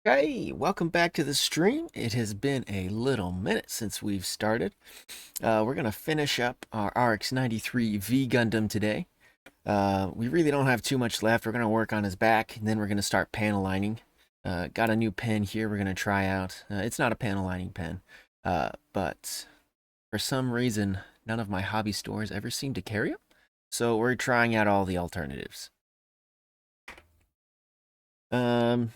Hey, welcome back to the stream. It has been a little minute since we've started. We're going to finish up our RX-93 V Gundam today. We really don't have too much left. We're going to work on his back, and then we're going to start panel lining. Got a new pen here we're going to try out. It's not a panel lining pen, but for some reason, none of my hobby stores ever seem to carry them. So we're trying out all the alternatives. Um,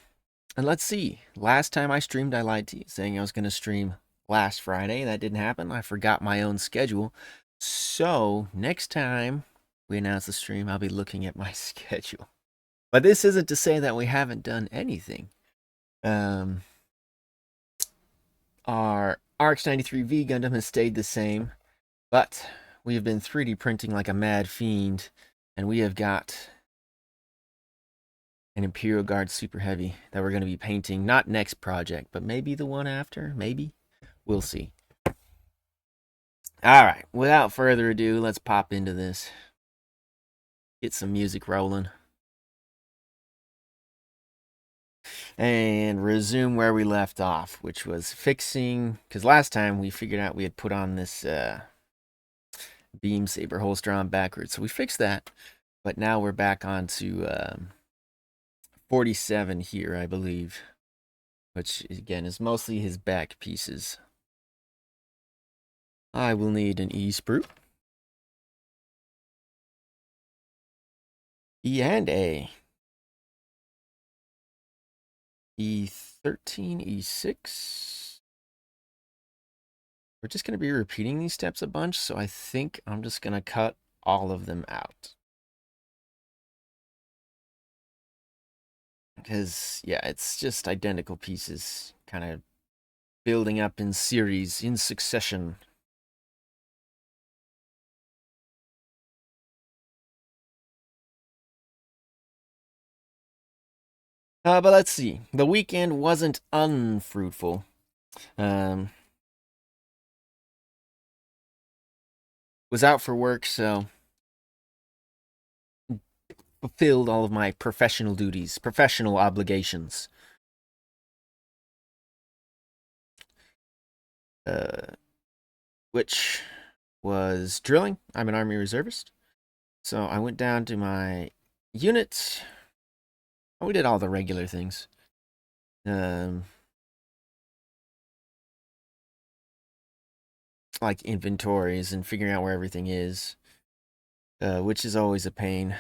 And let's see. Last time I streamed, I lied to you, saying I was going to stream last Friday. That didn't happen. I forgot my own schedule. So next time we announce the stream, I'll be looking at my schedule. But this isn't to say that we haven't done anything. Um, our RX-93V Gundam has stayed the same, but we have been 3D printing like a mad fiend, and we have got an Imperial Guard Super Heavy that we're going to be painting, not next project, but maybe the one after, maybe. We'll see. All right, without further ado, let's pop into this. Get some music rolling. And resume where we left off, which was fixing, because last time we figured out we had put on this beam saber holster on backwards. So we fixed that, but now we're back on to 47 here, I believe, which again is mostly his back pieces. I will need an E-sprue. E and A. E13, E6. We're just going to be repeating these steps a bunch, so I think I'm just going to cut all of them out. Because, yeah, it's just identical pieces, kind of building up in series, in succession. But let's see. The weekend wasn't unfruitful. Was out for work, so fulfilled all of my professional duties, professional obligations. Uh, which was drilling. I'm an Army reservist. So I went down to my unit. We did all the regular things. Um, like inventories and figuring out where everything is, which is always a pain.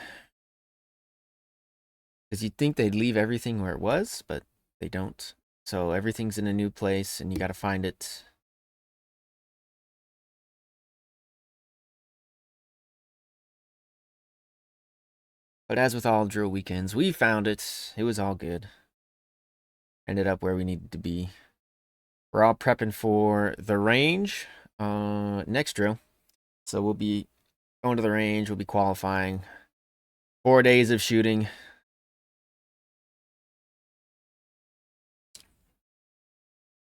Because you'd think they'd leave everything where it was, but they don't. So everything's in a new place and you gotta find it. But as with all drill weekends, we found it. It was all good. Ended up where we needed to be. We're all prepping for the range next drill. So we'll be going to the range. We'll be qualifying. 4 days of shooting.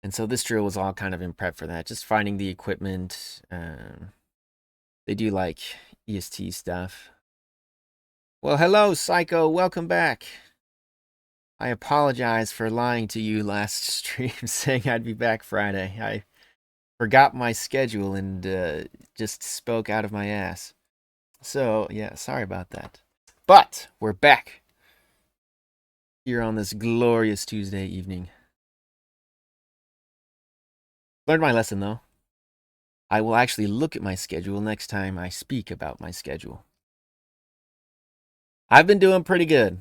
And so this drill was all kind of in prep for that. Just finding the equipment. They do like EST stuff. Well, hello, Psycho. Welcome back. I apologize for lying to you last stream saying I'd be back Friday. I forgot my schedule and just spoke out of my ass. So, yeah, sorry about that. But we're back here on this glorious Tuesday evening. Learned my lesson, though. I will actually look at my schedule next time I speak about my schedule. I've been doing pretty good.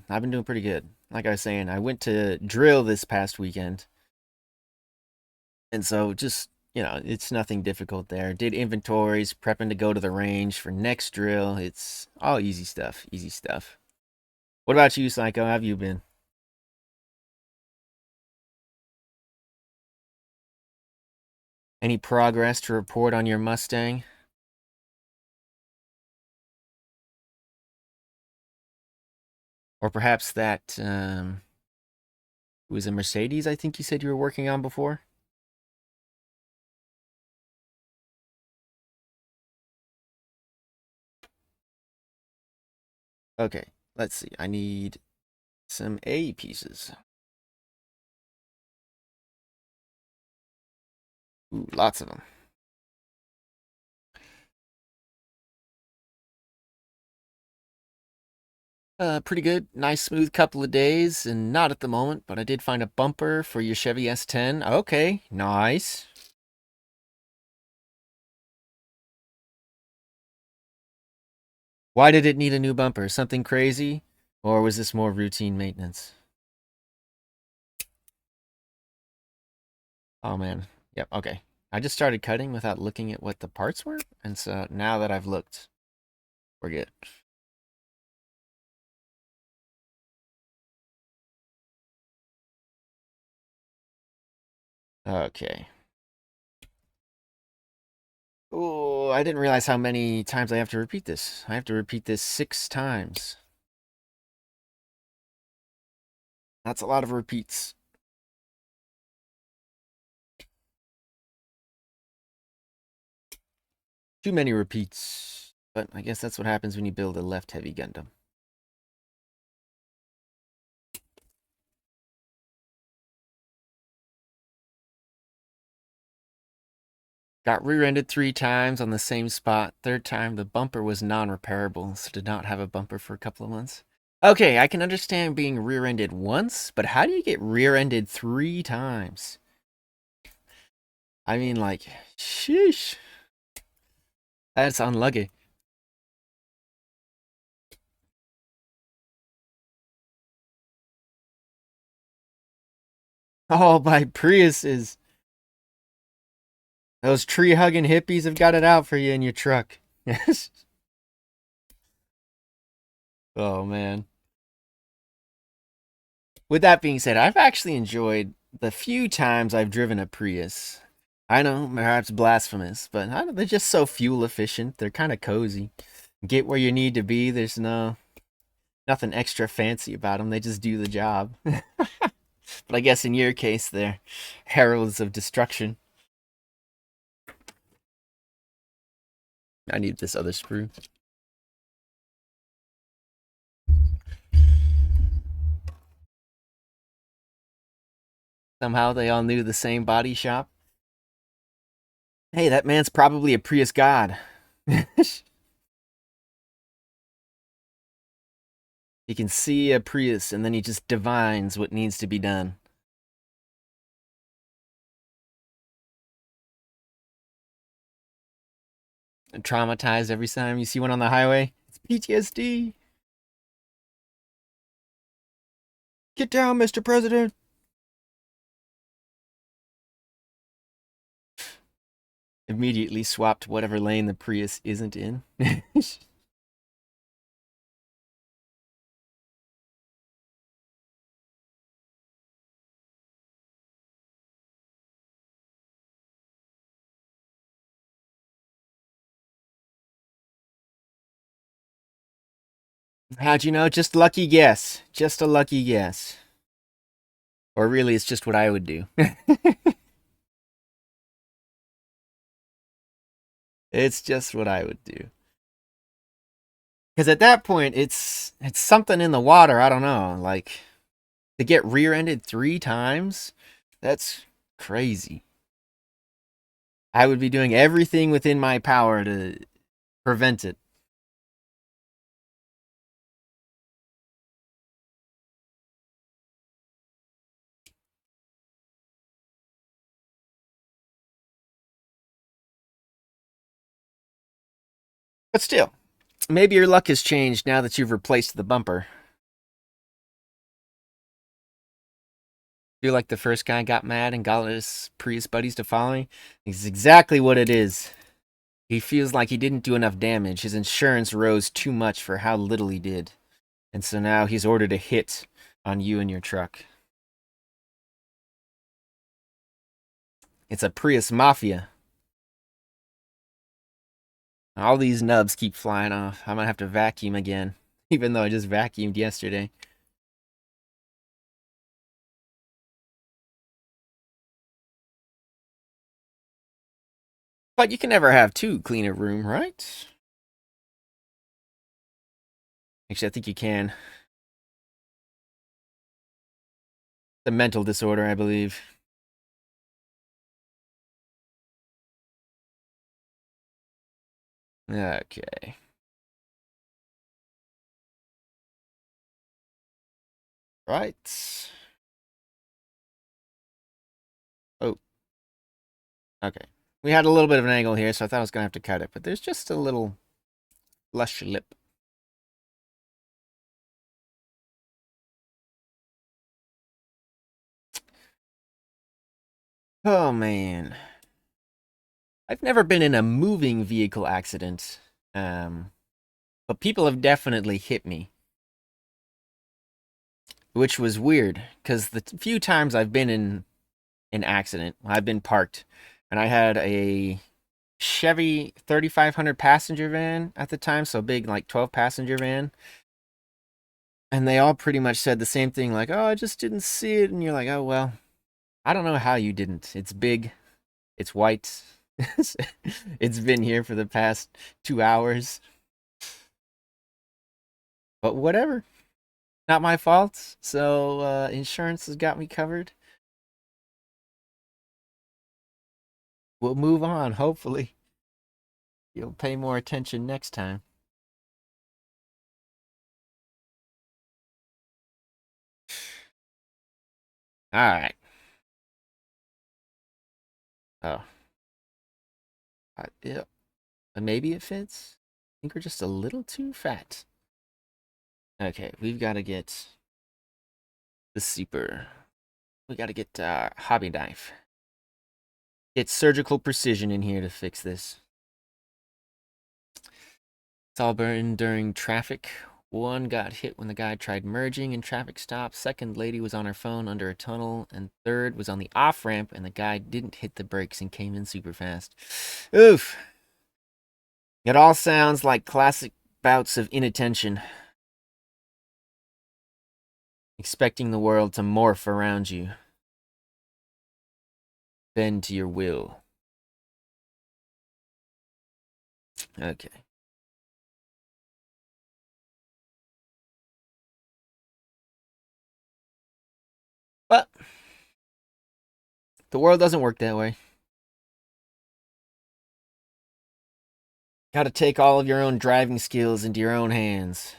Like I was saying, I went to drill this past weekend. And so just, it's nothing difficult there. Did inventories, prepping to go to the range for next drill. It's all easy stuff, easy stuff. What about you, Psycho? How have you been? Any progress to report on your Mustang? Or perhaps that it was a Mercedes I think you said you were working on before? Okay, let's see. I need some A pieces. Ooh, lots of them. Pretty good. Nice, smooth couple of days, and not at the moment, but I did find a bumper for your Chevy S10. Okay, nice. Why did it need a new bumper? Something crazy? Or was this more routine maintenance? Oh man. Yep, okay. I just started cutting without looking at what the parts were, and so now that I've looked, we're good. Okay. Oh, I didn't realize how many times I have to repeat this. I have to repeat this 6 times. That's a lot of repeats. Too many repeats. But I guess that's what happens when you build a left-heavy Gundam. Got rear-ended 3 times on the same spot. Third time, the bumper was non-repairable, so did not have a bumper for a couple of months. Okay, I can understand being rear-ended once, but how do you get rear-ended 3 times? I mean, like, sheesh. That's unlucky. Oh, my Priuses. Those tree-hugging hippies have got it out for you in your truck. Yes. Oh, man. With that being said, I've actually enjoyed the few times I've driven a Prius. I know, perhaps blasphemous, but they're just so fuel efficient. They're kind of cozy. Get where you need to be. There's nothing extra fancy about them. They just do the job. But I guess in your case, they're heralds of destruction. I need this other sprue. Somehow they all knew the same body shop. Hey, that man's probably a Prius god. He can see a Prius and then he just divines what needs to be done. And traumatized every time you see one on the highway. It's PTSD. Get down, Mr. President. Immediately swapped whatever lane the Prius isn't in. How'd you know? Just lucky guess. Just a lucky guess. Or really, it's just what I would do. It's just what I would do. Because at that point, it's something in the water. I don't know. Like to get rear-ended 3 times, that's crazy. I would be doing everything within my power to prevent it. But still, maybe your luck has changed now that you've replaced the bumper. Feel like the first guy got mad and got his Prius buddies to follow me? It's exactly what it is. He feels like he didn't do enough damage. His insurance rose too much for how little he did. And so now he's ordered a hit on you and your truck. It's a Prius Mafia. All these nubs keep flying off. I might have to vacuum again, even though I just vacuumed yesterday. But you can never have too clean a room, right? Actually, I think you can. The mental disorder, I believe. Okay. Right. Oh, okay. We had a little bit of an angle here, so I thought I was going to have to cut it, but there's just a little lush lip. Oh, man. I've never been in a moving vehicle accident, but people have definitely hit me, which was weird, because the few times I've been in an accident, I've been parked, and I had a Chevy 3500 passenger van at the time, so big, like 12 passenger van. And they all pretty much said the same thing, like, oh, I just didn't see it. And you're like, oh, well, I don't know how you didn't. It's big, it's white, it's been here for the past 2 hours. But whatever, not my fault. So insurance has got me covered. We'll move on, hopefully. You'll pay more attention next time. All right. Oh, yeah. Maybe it fits. I think we're just a little too fat. Okay, we've got to get the super. We got to get hobby knife. Get surgical precision in here to fix this. It's all burned during traffic. One got hit when the guy tried merging in traffic stop. Second lady was on her phone under a tunnel. And third was on the off ramp and the guy didn't hit the brakes and came in super fast. Oof. It all sounds like classic bouts of inattention. Expecting the world to morph around you. Bend to your will. Okay. But the world doesn't work that way. Got to take all of your own driving skills into your own hands.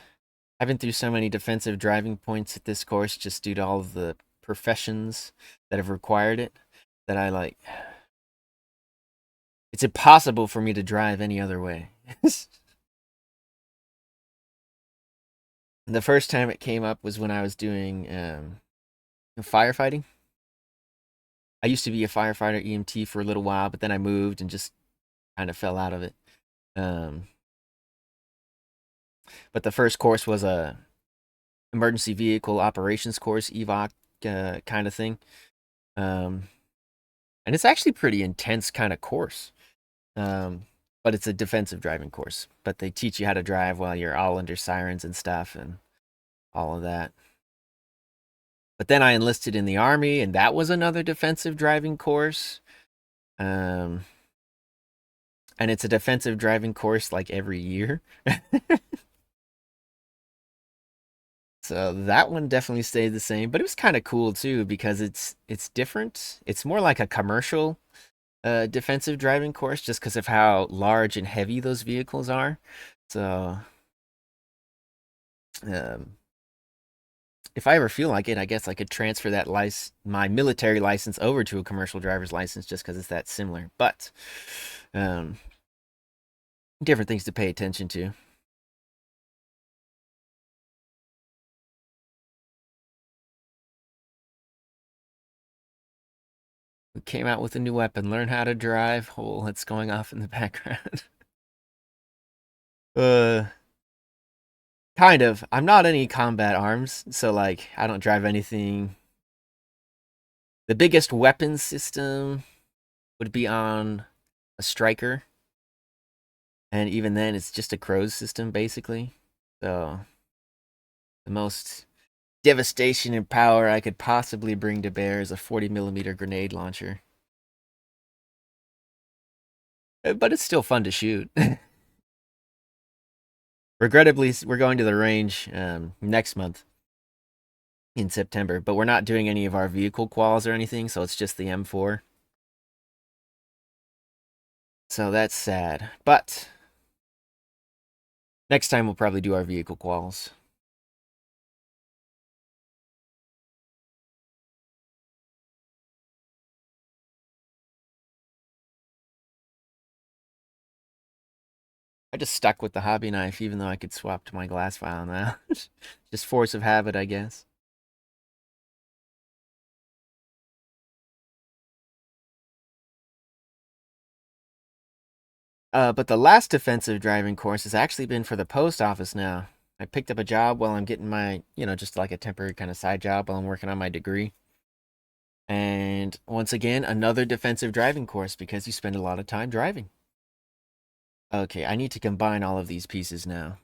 I've been through so many defensive driving points at this course just due to all of the professions that have required it that I like. It's impossible for me to drive any other way. The first time it came up was when I was doing firefighting. I used to be a firefighter EMT for a little while, but then I moved and just kind of fell out of it. Um, but the first course was a emergency vehicle operations course, EVOC kind of thing. Um, and it's actually pretty intense kind of course. But it's a defensive driving course. But they teach you how to drive while you're all under sirens and stuff and all of that. But then I enlisted in the army, and that was another defensive driving course. Um, and it's a defensive driving course like every year. So that one definitely stayed the same, but it was kind of cool too because it's different. It's more like a commercial defensive driving course just because of how large and heavy those vehicles are. So um, if I ever feel like it, I guess I could transfer that my military license over to a commercial driver's license just because it's that similar. But um, different things to pay attention to. We came out with a new weapon. Learn how to drive. Oh, it's going off in the background. uh, kind of. I'm not any combat arms, so like I don't drive anything. The biggest weapon system would be on a striker, and even then, it's just a crows system basically. So the most devastation and power I could possibly bring to bear is a 40 millimeter grenade launcher. But it's still fun to shoot. Regrettably, we're going to the range next month in September, but we're not doing any of our vehicle quals or anything, so it's just the M4. So that's sad. But Next time we'll probably do our vehicle quals. I just stuck with the hobby knife, even though I could swap to my glass file now. Just force of habit, I guess. But the last defensive driving course has actually been for the post office now. I picked up a job while I'm getting my, just like a temporary kind of side job while I'm working on my degree. And once again, another defensive driving course because you spend a lot of time driving. Okay, I need to combine all of these pieces now.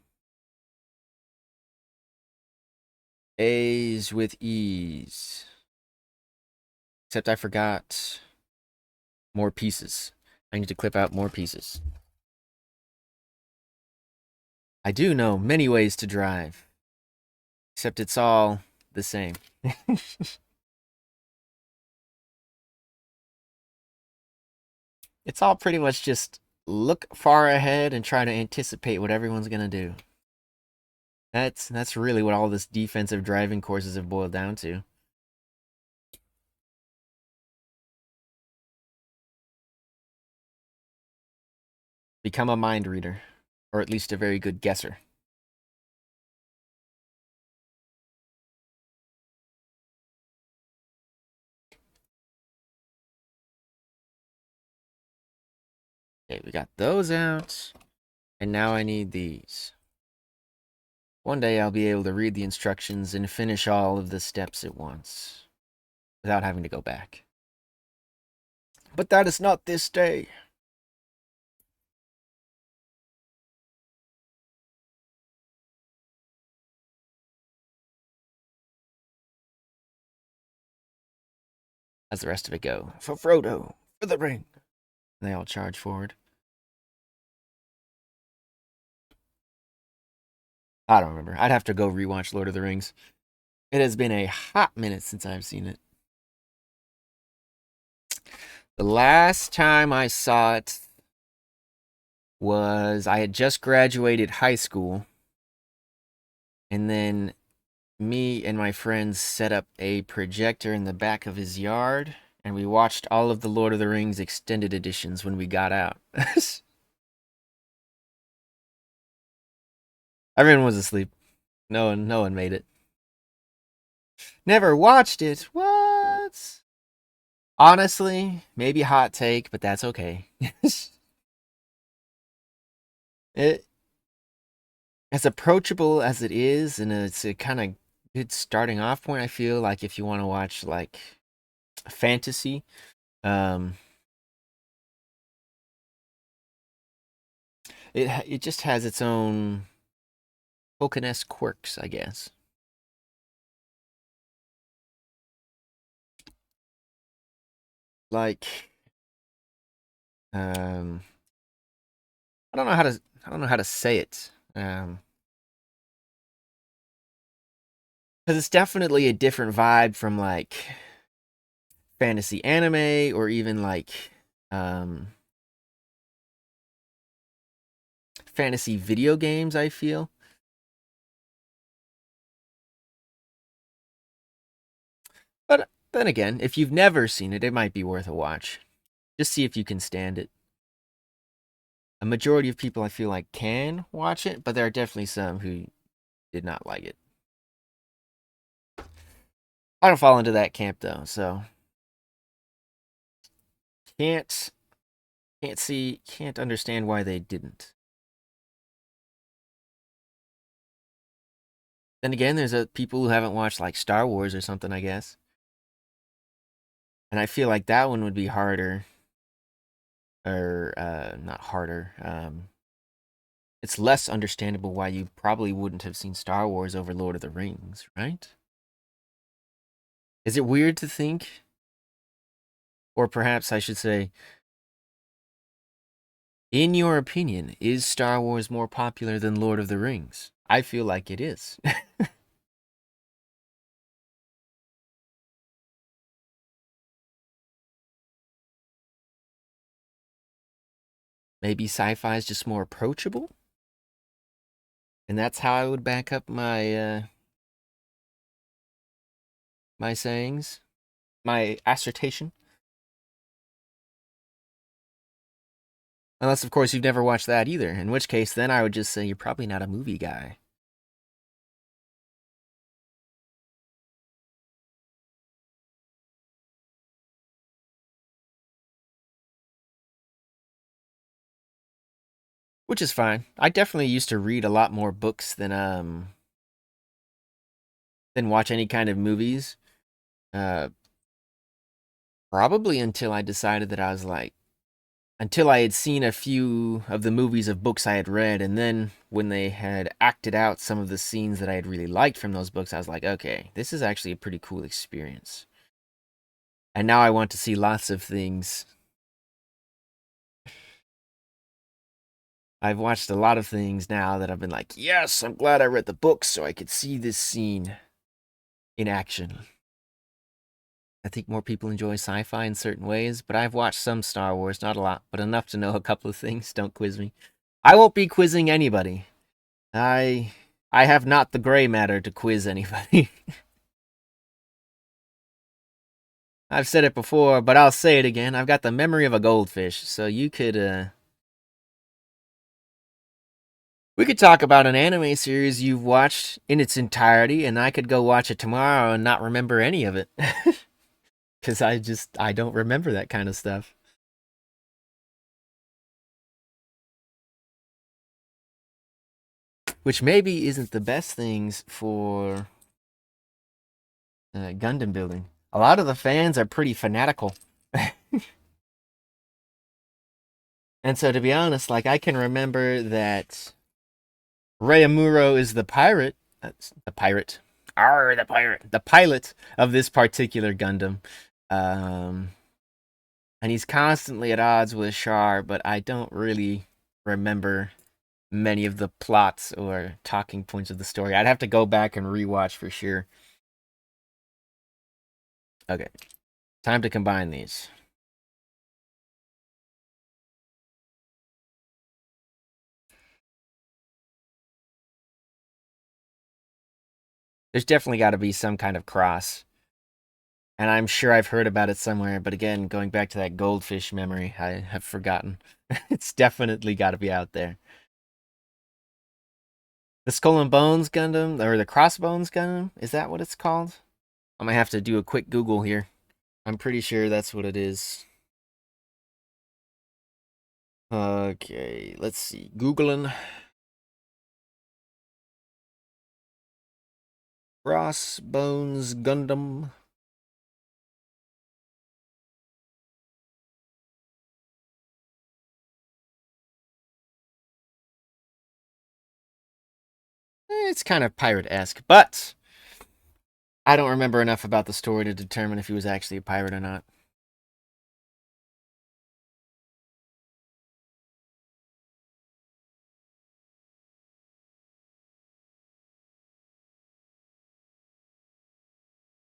A's with E's. Except I forgot more pieces. I need to clip out more pieces. I do know many ways to drive. Except it's all the same. It's all pretty much just look far ahead and try to anticipate what everyone's gonna do. That's really what all this defensive driving courses have boiled down to. Become a mind reader, or at least a very good guesser. Okay, we got those out, and now I need these. One day I'll be able to read the instructions and finish all of the steps at once, without having to go back. But that is not this day. How's the rest of it go? For Frodo, for the ring. And they all charge forward. I don't remember. I'd have to go rewatch Lord of the Rings. It has been a hot minute since I've seen it. The last time I saw it was I had just graduated high school, and then me and my friends set up a projector in the back of his yard, and we watched all of the Lord of the Rings extended editions when we got out. Everyone was asleep. No one made it. Never watched it. What? Honestly, maybe hot take, but that's okay. It as approachable as it is, and it's a kind of good starting off point. I feel like if you want to watch like fantasy, um, it just has its own Tolkien-esque quirks, I guess. Like, um, I don't know how to say it. Because it's definitely a different vibe from like fantasy anime or even like um fantasy video games, I feel. But then again, if you've never seen it, it might be worth a watch. Just see if you can stand it. A majority of people I feel like can watch it, but there are definitely some who did not like it. I don't fall into that camp though, so can't can't understand why they didn't. Then again, there's people who haven't watched like Star Wars or something, I guess. And I feel like that one would be harder, or not harder. It's less understandable why you probably wouldn't have seen Star Wars over Lord of the Rings, right? Is it weird to think? Or perhaps I should say, in your opinion, is Star Wars more popular than Lord of the Rings? I feel like it is. Maybe sci-fi is just more approachable? And that's how I would back up my my sayings, my assertion. Unless, of course, you've never watched that either, in which case, then I would just say you're probably not a movie guy. Which is fine. I definitely used to read a lot more books than watch any kind of movies. Uh, Probably until I decided that I was like, until I had seen a few of the movies of books I had read, and then when they had acted out some of the scenes that I had really liked from those books, I was like, okay, this is actually a pretty cool experience. And now I want to see lots of things. I've watched a lot of things now that I've been like, yes, I'm glad I read the book so I could see this scene in action. I think more people enjoy sci-fi in certain ways, but I've watched some Star Wars, not a lot, but enough to know a couple of things. Don't quiz me. I won't be quizzing anybody. I I have not the gray matter to quiz anybody. I've said it before, but I'll say it again. I've got the memory of a goldfish, so you could we could talk about an anime series you've watched in its entirety, and I could go watch it tomorrow and not remember any of it. Because I don't remember that kind of stuff. Which maybe isn't the best things for Gundam building. A lot of the fans are pretty fanatical. And so to be honest, like I can remember that Reyamuro is the pirate. That's the pirate. Arr, the pirate. The pilot of this particular Gundam. Um, and he's constantly at odds with Char, but I don't really remember many of the plots or talking points of the story. I'd have to go back and rewatch for sure. Okay, time to combine these. There's definitely got to be some kind of cross. And I'm sure I've heard about it somewhere, but again, going back to that goldfish memory, I have forgotten. It's definitely got to be out there. The Skull and Bones Gundam, or the Crossbones Gundam, is that what it's called? I might have to do a quick Google here. I'm pretty sure that's what it is. Okay, let's see. Googling. Crossbones Gundam. It's kind of pirate-esque, but I don't remember enough about the story to determine if he was actually a pirate or not.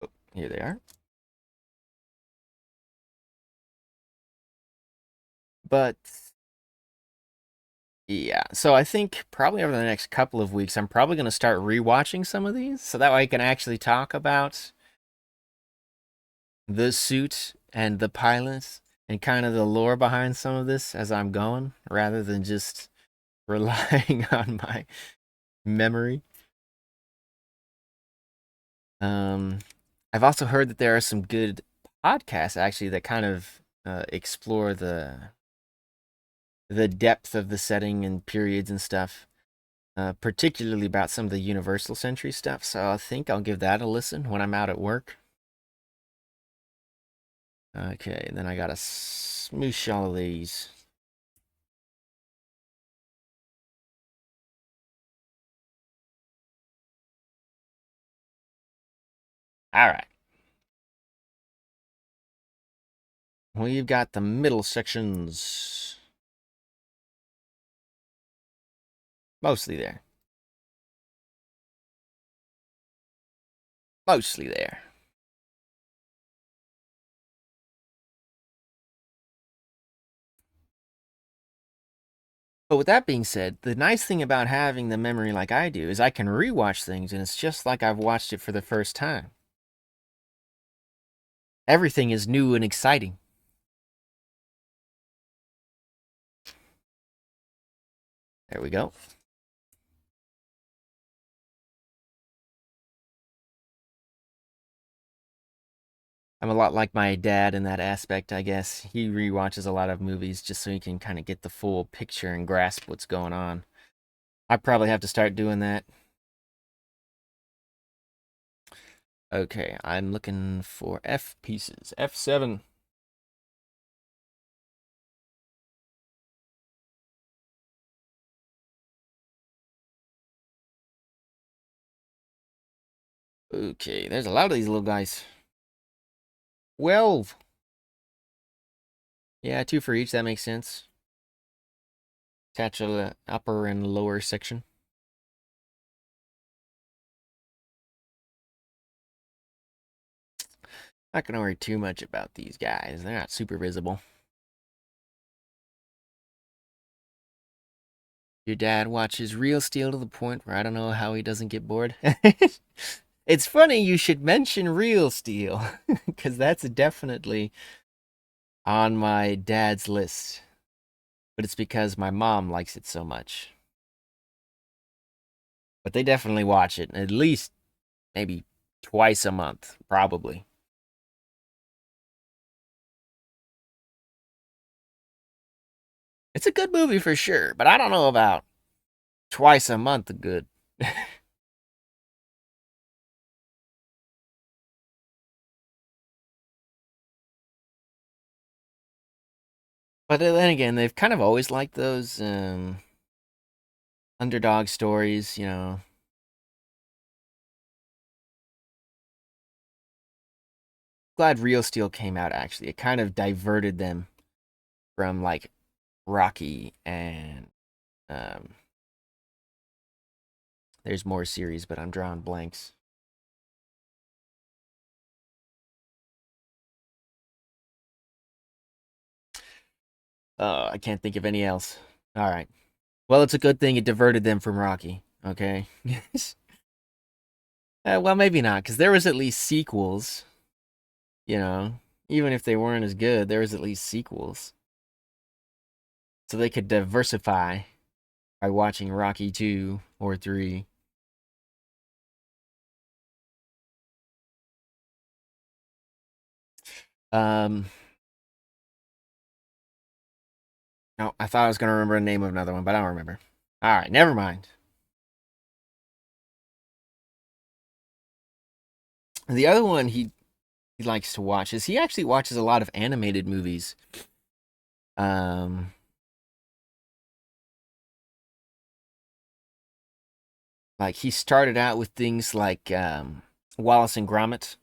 Oh, here they are. But yeah, so I think probably over the next couple of weeks, I'm probably going to start rewatching some of these so that way I can actually talk about the suit and the pilots and kind of the lore behind some of this as I'm going rather than just relying on my memory. Um, I've also heard that there are some good podcasts actually that kind of explore the depth of the setting and periods and stuff, particularly about some of the Universal Century stuff. So I think I'll give that a listen when I'm out at work. Okay, then I gotta smoosh all of these. All right. We've got the middle sections mostly there. Mostly there. But with that being said, the nice thing about having the memory like I do is I can rewatch things and it's just like I've watched it for the first time. Everything is new and exciting. There we go. I'm a lot like my dad in that aspect, I guess. He rewatches a lot of movies just so he can kind of get the full picture and grasp what's going on. I probably have to start doing that. Okay, I'm looking for F pieces. F7. Okay, there's a lot of these little guys. 12. Yeah, 2 for each. That makes sense. Attach the upper and lower section. Not gonna worry too much about these guys. They're not super visible. Your dad watches Real Steel to the point where I don't know how he doesn't get bored. It's funny you should mention Real Steel, because that's definitely on my dad's list. But it's because my mom likes it so much. But they definitely watch it at least maybe twice a month, probably. It's a good movie for sure, but I don't know about twice a month good. But then again, they've kind of always liked those underdog stories, you know. Glad Real Steel came out actually. It kind of diverted them from like Rocky and um there's more series, but I'm drawing blanks. I can't think of any else. All right. Well, it's a good thing it diverted them from Rocky. Okay. Well, maybe not, because there was at least sequels. You know, even if they weren't as good, there was at least sequels, so they could diversify by watching Rocky 2 or 3. Um, no, I thought I was gonna remember the name of another one, but I don't remember. All right, never mind. The other one he likes to watch is he actually watches a lot of animated movies. Um, like he started out with things like Wallace and Gromit,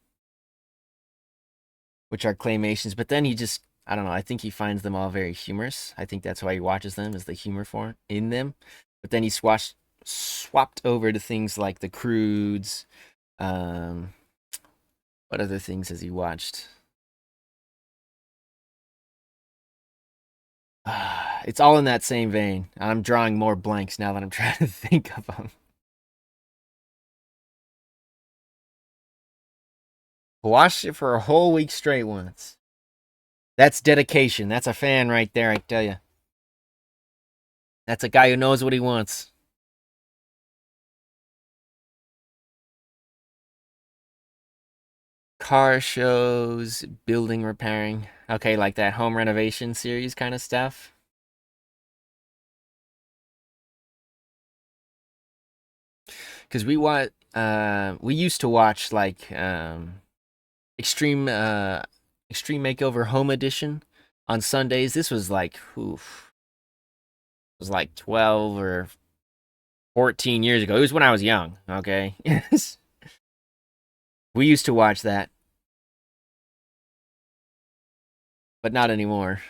which are claymations, but then he just I don't know. I think he finds them all very humorous. I think that's why he watches them, is the humor for in them. But then he swapped over to things like the Crudes. Um, what other things has he watched? It's all in that same vein. I'm drawing more blanks now that I'm trying to think of them. Watched it for a whole week straight once. That's dedication. That's a fan right there, I tell you. That's a guy who knows what he wants. Car shows, building repairing. Okay, like that home renovation series kind of stuff. Because we used to watch like extreme extreme makeover home edition on Sundays. This was like oof, it was like 12 or 14 years ago. It was when I was young, okay? We used to watch that, but not anymore.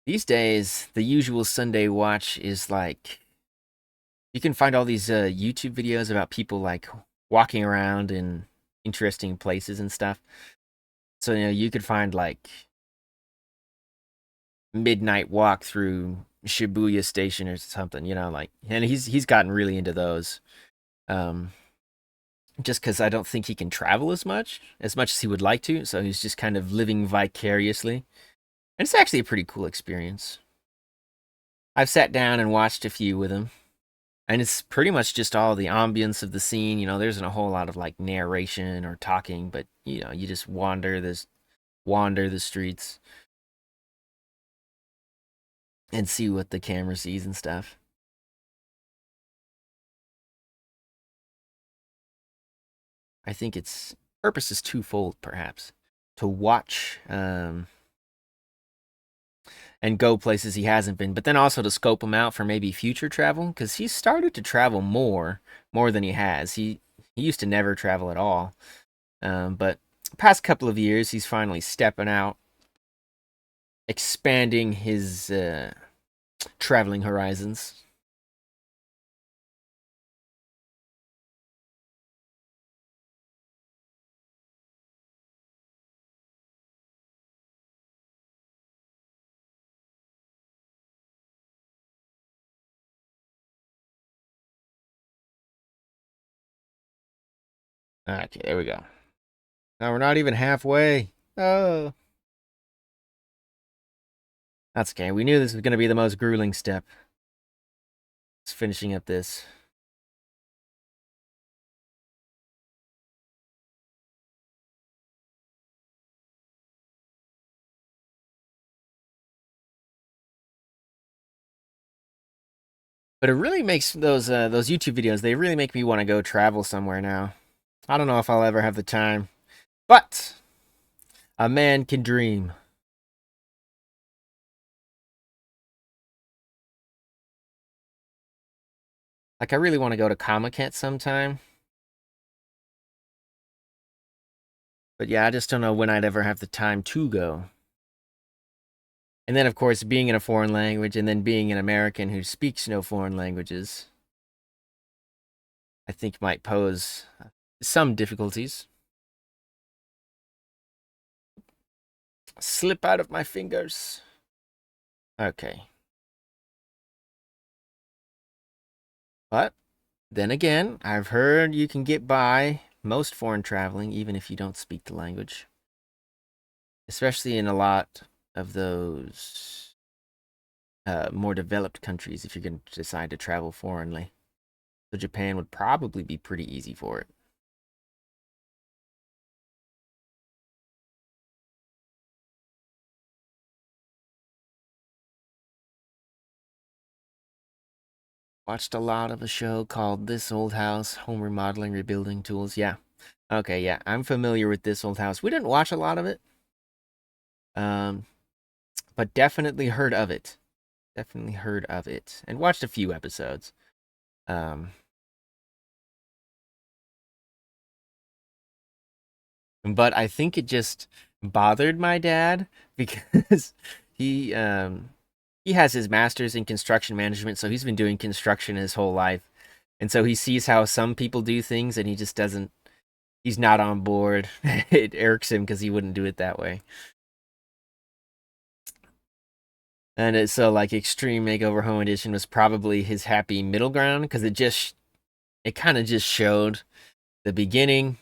These days, the usual Sunday watch is like you can find all these YouTube videos about people like walking around in interesting places and stuff. So you know you could find like midnight walk through Shibuya Station or something, you know, like, and he's gotten really into those. Um, just because I don't think he can travel as much as he would like to. So he's just kind of living vicariously, and it's actually a pretty cool experience. I've sat down and watched a few with him, and it's pretty much just all the ambience of the scene. You know, there isn't a whole lot of like narration or talking, but you know, you just wander the streets and see what the camera sees and stuff. I think its purpose is twofold, perhaps, to watch and go places he hasn't been, but then also to scope him out for maybe future travel, because he's started to travel more than he has. He used to never travel at all, but past couple of years he's finally stepping out, expanding his traveling horizons. Okay, there we go. Now we're not even halfway. Oh, that's okay. We knew this was going to be the most grueling step. It's finishing up this. But it really makes those YouTube videos. They really make me want to go travel somewhere now. I don't know if I'll ever have the time, but a man can dream. Like I really want to go to Comic-Con sometime, but yeah, I just don't know when I'd ever have the time to go. And then, of course, being in a foreign language and then being an American who speaks no foreign languages, I think might pose some difficulties. Slip out of my fingers. Okay. But then again, I've heard you can get by most foreign traveling even if you don't speak the language, especially in a lot of those more developed countries if you're going to decide to travel foreignly. So Japan would probably be pretty easy for it. Watched a lot of a show called This Old House, Home Remodeling Rebuilding Tools. Yeah. Okay, yeah. I'm familiar with This Old House. We didn't watch a lot of it. Um, but definitely heard of it. Definitely heard of it. And watched a few episodes. Um, but I think it just bothered my dad because he um he has his master's in construction management, so he's been doing construction his whole life. And so he sees how some people do things and he just doesn't he's not on board. It irks him because he wouldn't do it that way. And it's so like Extreme Makeover Home Edition was probably his happy middle ground because it kind of just showed the beginning.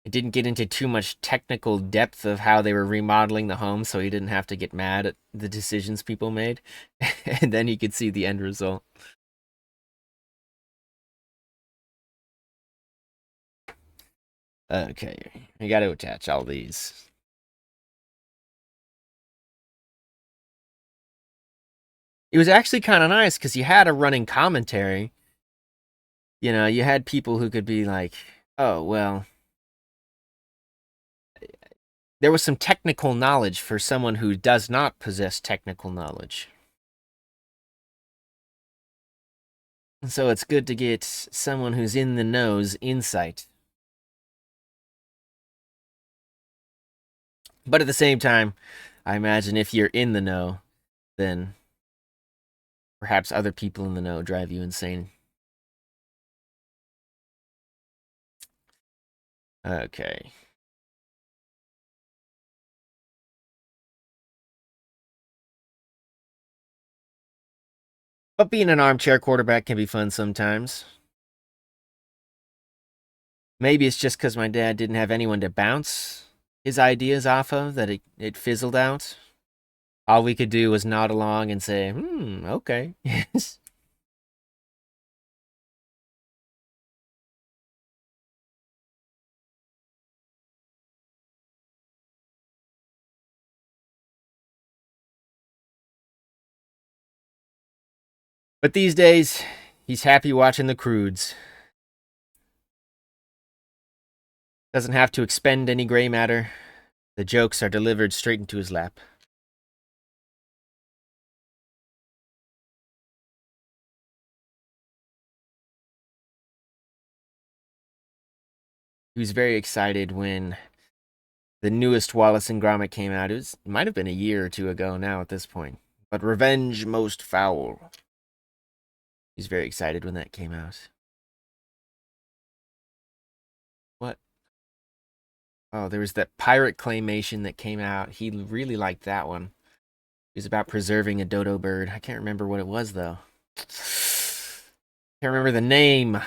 It didn't get into too much technical depth of how they were remodeling the home, so he didn't have to get mad at the decisions people made. And then he could see the end result. Okay, I got to attach all these. It was actually kind of nice because you had a running commentary. You know, you had people who could be like, oh, well, there was some technical knowledge for someone who does not possess technical knowledge. And so it's good to get someone who's in the know's insight. But at the same time, I imagine if you're in the know, then perhaps other people in the know drive you insane. Okay. But being an armchair quarterback can be fun sometimes. Maybe it's just because my dad didn't have anyone to bounce his ideas off of that it fizzled out. All we could do was nod along and say, okay. Yes. But these days, he's happy watching the crudes. Doesn't have to expend any gray matter. The jokes are delivered straight into his lap. He was very excited when the newest Wallace and Gromit came out. It might have been a year or two ago now at this point. But Revenge Most Foul. He's very excited when that came out. What? Oh, there was that pirate claymation that came out. He really liked that one. It was about preserving a dodo bird. I can't remember what it was, though. Can't remember the name.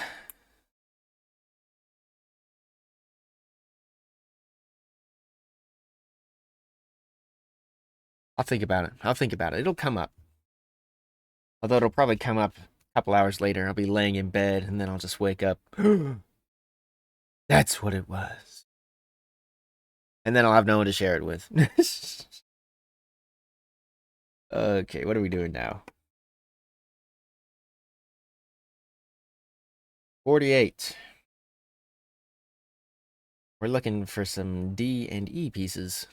I'll think about it. I'll think about it. It'll come up. Although it'll probably come up a couple hours later. I'll be laying in bed, and then I'll just wake up. That's what it was. And then I'll have no one to share it with. Okay, what are we doing now? 48. We're looking for some D and E pieces.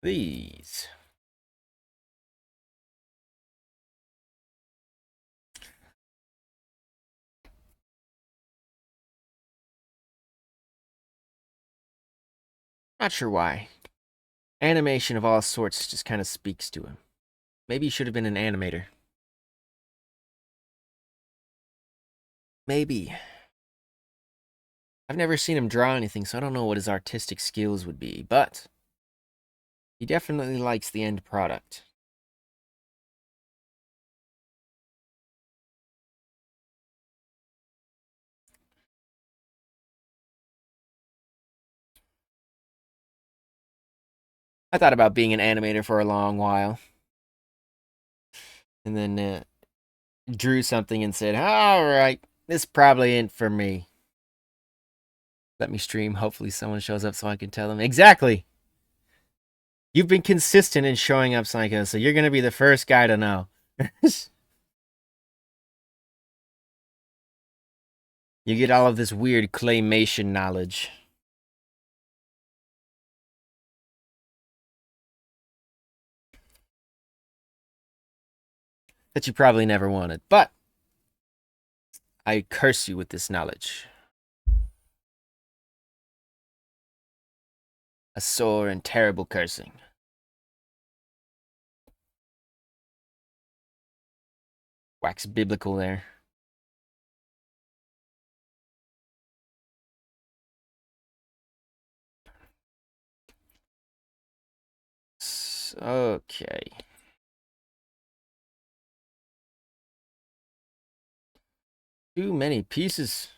These. Not sure why. Animation of all sorts just kind of speaks to him. Maybe he should have been an animator. Maybe. I've never seen him draw anything, so I don't know what his artistic skills would be, but he definitely likes the end product. I thought about being an animator for a long while. And then drew something and said, all right, this probably ain't for me. Let me stream. Hopefully someone shows up so I can tell them. Exactly. You've been consistent in showing up, Psycho, so you're going to be the first guy to know. You get all of this weird claymation knowledge. That you probably never wanted. But I curse you with this knowledge. A sore and terrible cursing. Wax biblical there. Okay. Too many pieces.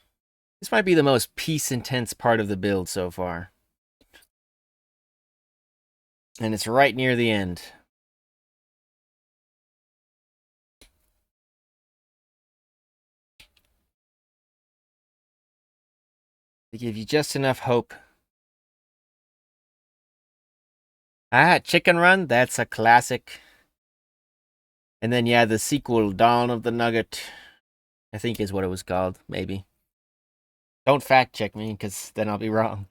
This might be the most piece-intense part of the build so far. And it's right near the end. To give you just enough hope. Chicken Run, that's a classic. And then, yeah, the sequel, Dawn of the Nugget, I think is what it was called, maybe. Don't fact check me, because then I'll be wrong.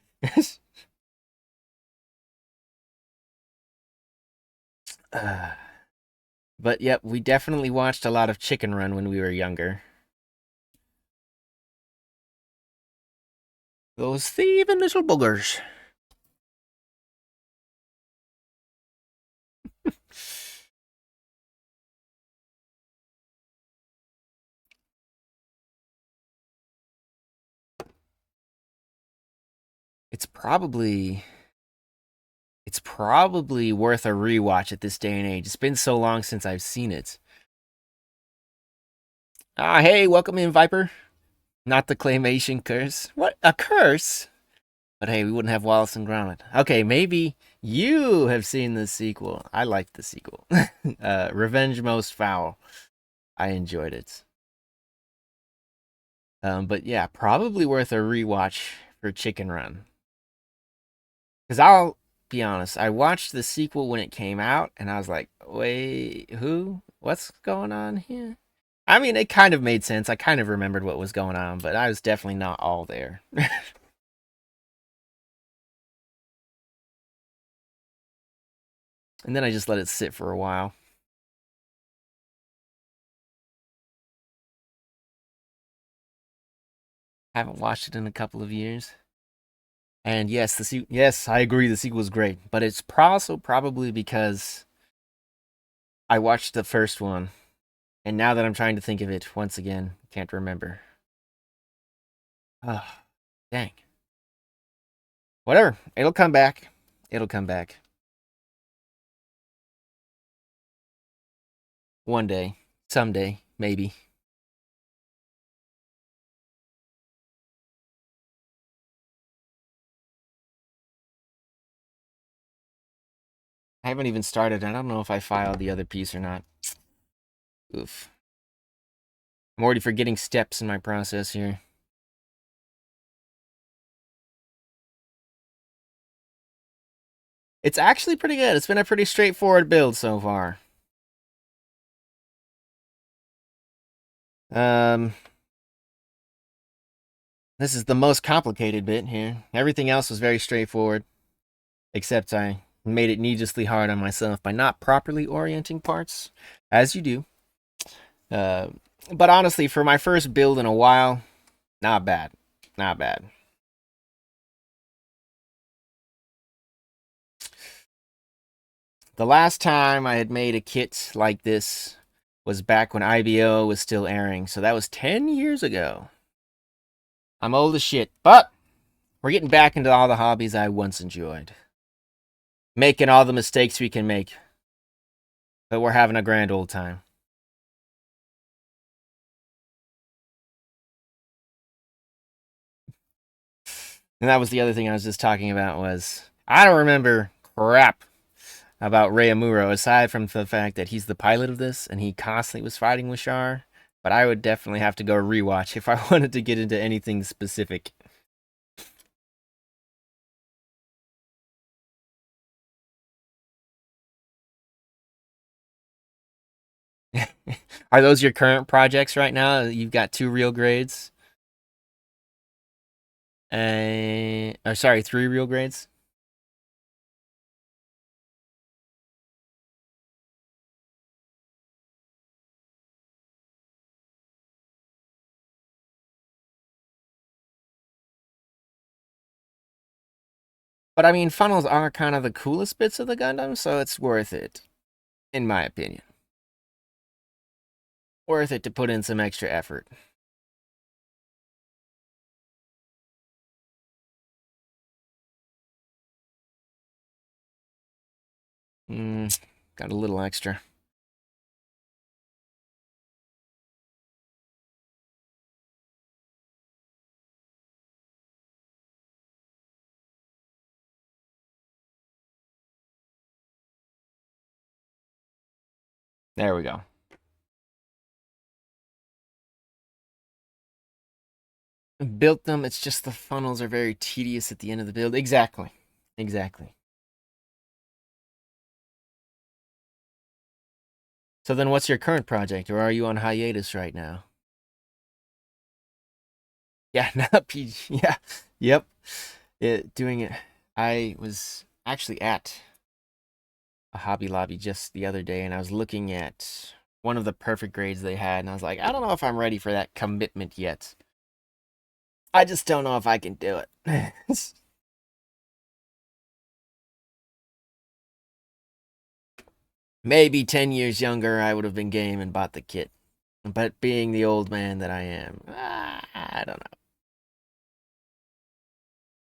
But yep, we definitely watched a lot of Chicken Run when we were younger. Those thieving little boogers. It's probably It's probably worth a rewatch at this day and age. It's been so long since I've seen it. Ah, hey, welcome in, Viper. Not the claymation curse. What? A curse? But hey, we wouldn't have Wallace and Gromit. Okay, maybe you have seen the sequel. I liked the sequel. Revenge Most Foul. I enjoyed it. But yeah, probably worth a rewatch for Chicken Run. Because I'll be honest, I watched the sequel when it came out, and I was like, wait, who? What's going on here? I mean, it kind of made sense. I kind of remembered what was going on, but I was definitely not all there. And then I just let it sit for a while. Haven't watched it in a couple of years. And yes, yes, I agree the sequel is great, but it's also probably because I watched the first one, and now that I'm trying to think of it once again, can't remember. Oh, dang. Whatever. It'll come back. It'll come back. One day. Someday. Maybe. I haven't even started. I don't know if I filed the other piece or not. Oof. I'm already forgetting steps in my process here. It's actually pretty good. It's been a pretty straightforward build so far. Um, this is the most complicated bit here. Everything else was very straightforward, except I made it needlessly hard on myself by not properly orienting parts, as you do. Uh, but honestly, for my first build in a while, not bad. Not bad. The last time I had made a kit like this was back when IBO was still airing, so that was 10 years ago. I'm old as shit, but we're getting back into all the hobbies I once enjoyed. Making all the mistakes we can make, but we're having a grand old time. And that was the other thing I was just talking about was I don't remember crap about Rei Amuro aside from the fact that he's the pilot of this and he constantly was fighting with Char. But I would definitely have to go rewatch if I wanted to get into anything specific. Are those your current projects right now? You've got two real grades? Or sorry, three real grades? But I mean, funnels are kind of the coolest bits of the Gundam, so it's worth it, in my opinion. Worth it to put in some extra effort. Mm, got a little extra. There we go. Built them, it's just the funnels are very tedious at the end of the build. Exactly. Exactly. So then what's your current project, or are you on hiatus right now? Yeah, not PG. Yeah. Yep. Doing it. I was actually at a Hobby Lobby just the other day, and I was looking at one of the perfect grades they had, and I was like, I don't know if I'm ready for that commitment yet. I just don't know if I can do it. Maybe 10 years younger, I would have been game and bought the kit. But being the old man that I am, I don't know.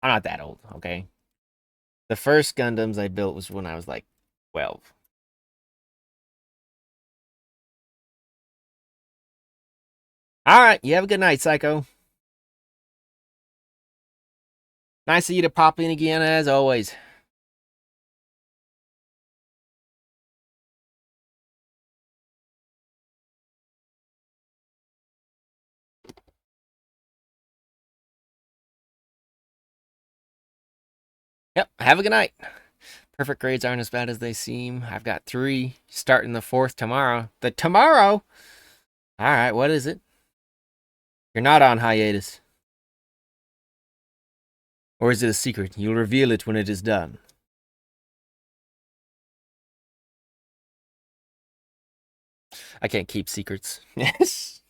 I'm not that old, okay? The first Gundams I built was when I was like 12. All right, you have a good night, Psycho. Nice of you to pop in again, as always. Yep, have a good night. Perfect grades aren't as bad as they seem. I've got 3, starting the 4th tomorrow. The tomorrow? All right, what is it? You're not on hiatus. Or is it a secret? You'll reveal it when it is done. I can't keep secrets. Yes.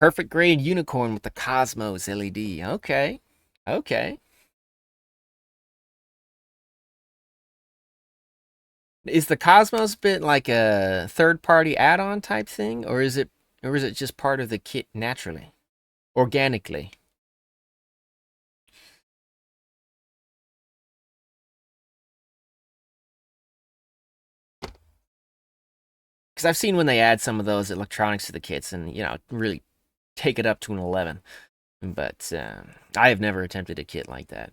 Perfect grade unicorn with the Cosmos LED. Okay. Okay. Is the Cosmos bit like a third-party add-on type thing, or is it just part of the kit naturally, organically? Because I've seen when they add some of those electronics to the kits, and really take it up to an 11. But I have never attempted a kit like that.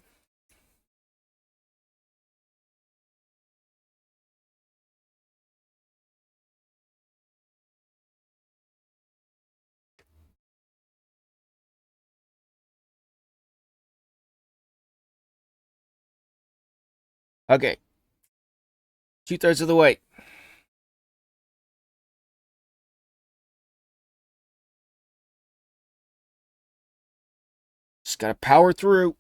Okay, 2/3 of the way. Just gotta power through.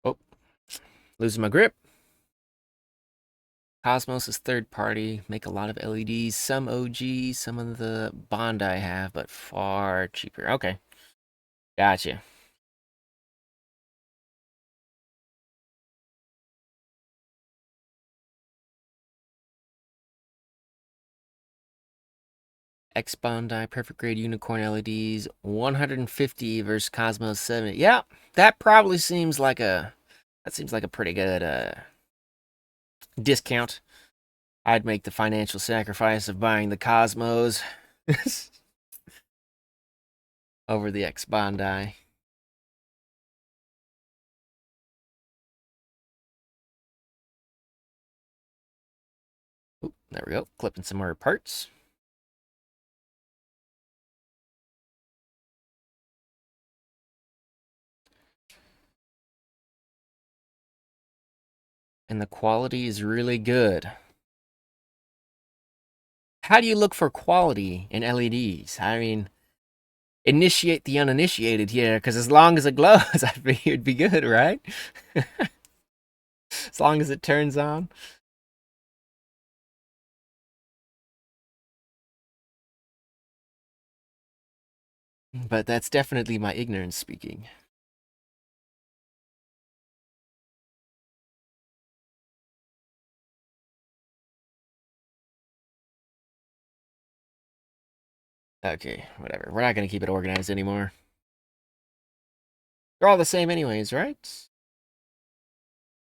Oh, losing my grip. Cosmos is third party. Make a lot of LEDs. Some OG, some of the Bond I have, but far cheaper. Okay, gotcha. X Bondi, perfect grade unicorn LEDs, 150 versus Cosmos 70. Yeah, that probably seems like a pretty good discount. I'd make the financial sacrifice of buying the Cosmos over the X Bondi. Oop, there we go. Clipping some more parts. And the quality is really good. How do you look for quality in LEDs? I mean, initiate the uninitiated here, because as long as it glows, I figured it'd be good, right? As long as it turns on. But that's definitely my ignorance speaking. Okay, whatever. We're not going to keep it organized anymore. They're all the same anyways, right? This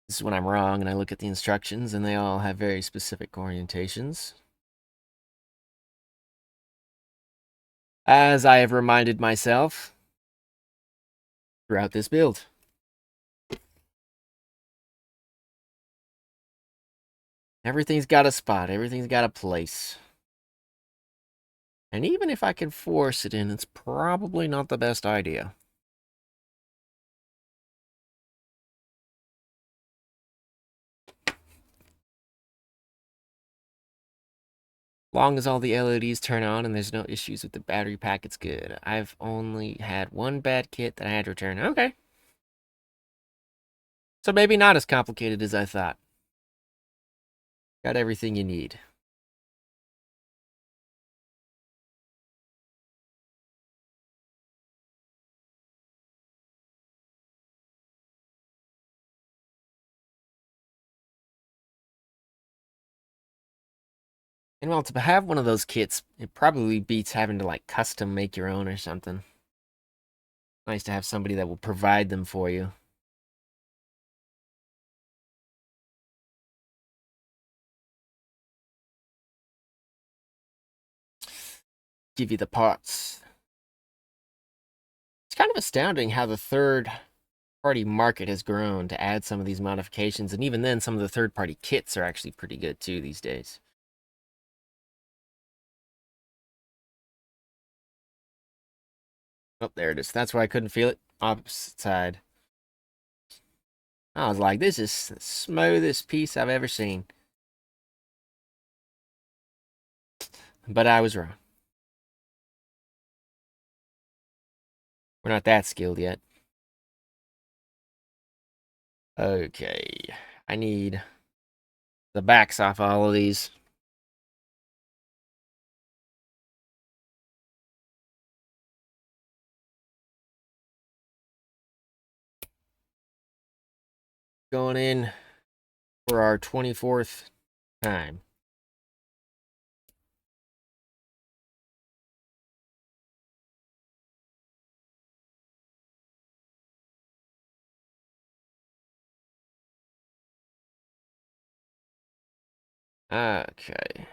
is when I'm wrong and I look at the instructions and they all have very specific orientations. As I have reminded myself throughout this build. Everything's got a spot, everything's got a place. And even if I can force it in, it's probably not the best idea. Long as all the LEDs turn on and there's no issues with the battery pack, it's good. I've only had one bad kit that I had to return. Okay. So maybe not as complicated as I thought. Got everything you need. And well, to have one of those kits, it probably beats having to like custom make your own or something. Nice to have somebody that will provide them for you. Give you the parts. It's kind of astounding how the third-party market has grown to add some of these modifications, and even then, some of the third-party kits are actually pretty good too these days. Oh, there it is. That's why I couldn't feel it. Opposite side. I was like, this is the smoothest piece I've ever seen. But I was wrong. We're not that skilled yet. Okay. I need the backs off all of these. Going in for our 24th time. Okay.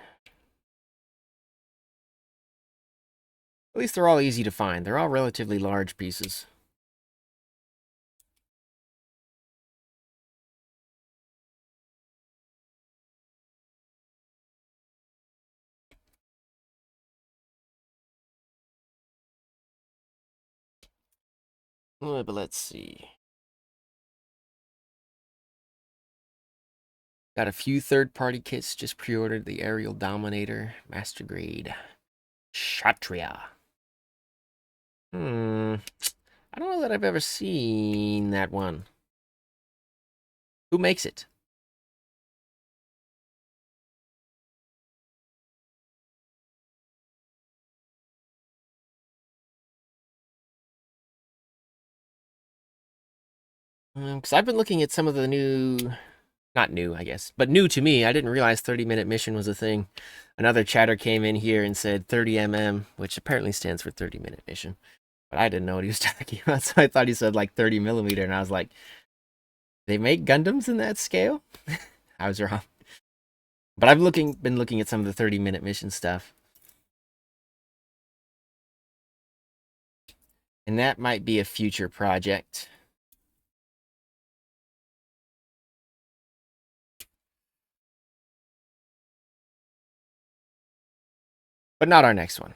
At least they're all easy to find. They're all relatively large pieces. But let's see. Got a few third-party kits. Just pre-ordered the Aerial Dominator, Master Grade, Kshatriya. I don't know that I've ever seen that one. Who makes it? Because I've been looking at some of the new, not new, I guess, but new to me. I didn't realize 30-minute mission was a thing. Another chatter came in here and said 30 which apparently stands for 30-minute mission. But I didn't know what he was talking about, so I thought he said like 30mm, and I was like, they make Gundams in that scale? I was wrong. But I've been looking at some of the 30-minute mission stuff. And that might be a future project. But not our next one.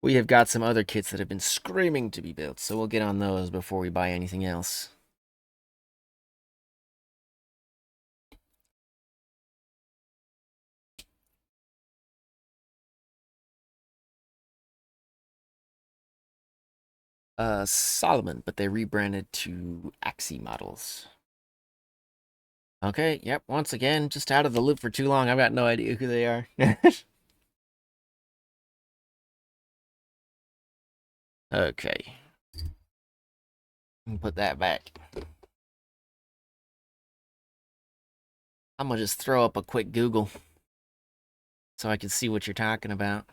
We have got some other kits that have been screaming to be built, so we'll get on those before we buy anything else. Solomon, but they rebranded to Axie models. Okay, yep, once again, just out of the loop for too long. I've got no idea who they are. Okay. Put that back. I'm gonna just throw up a quick Google so I can see what you're talking about.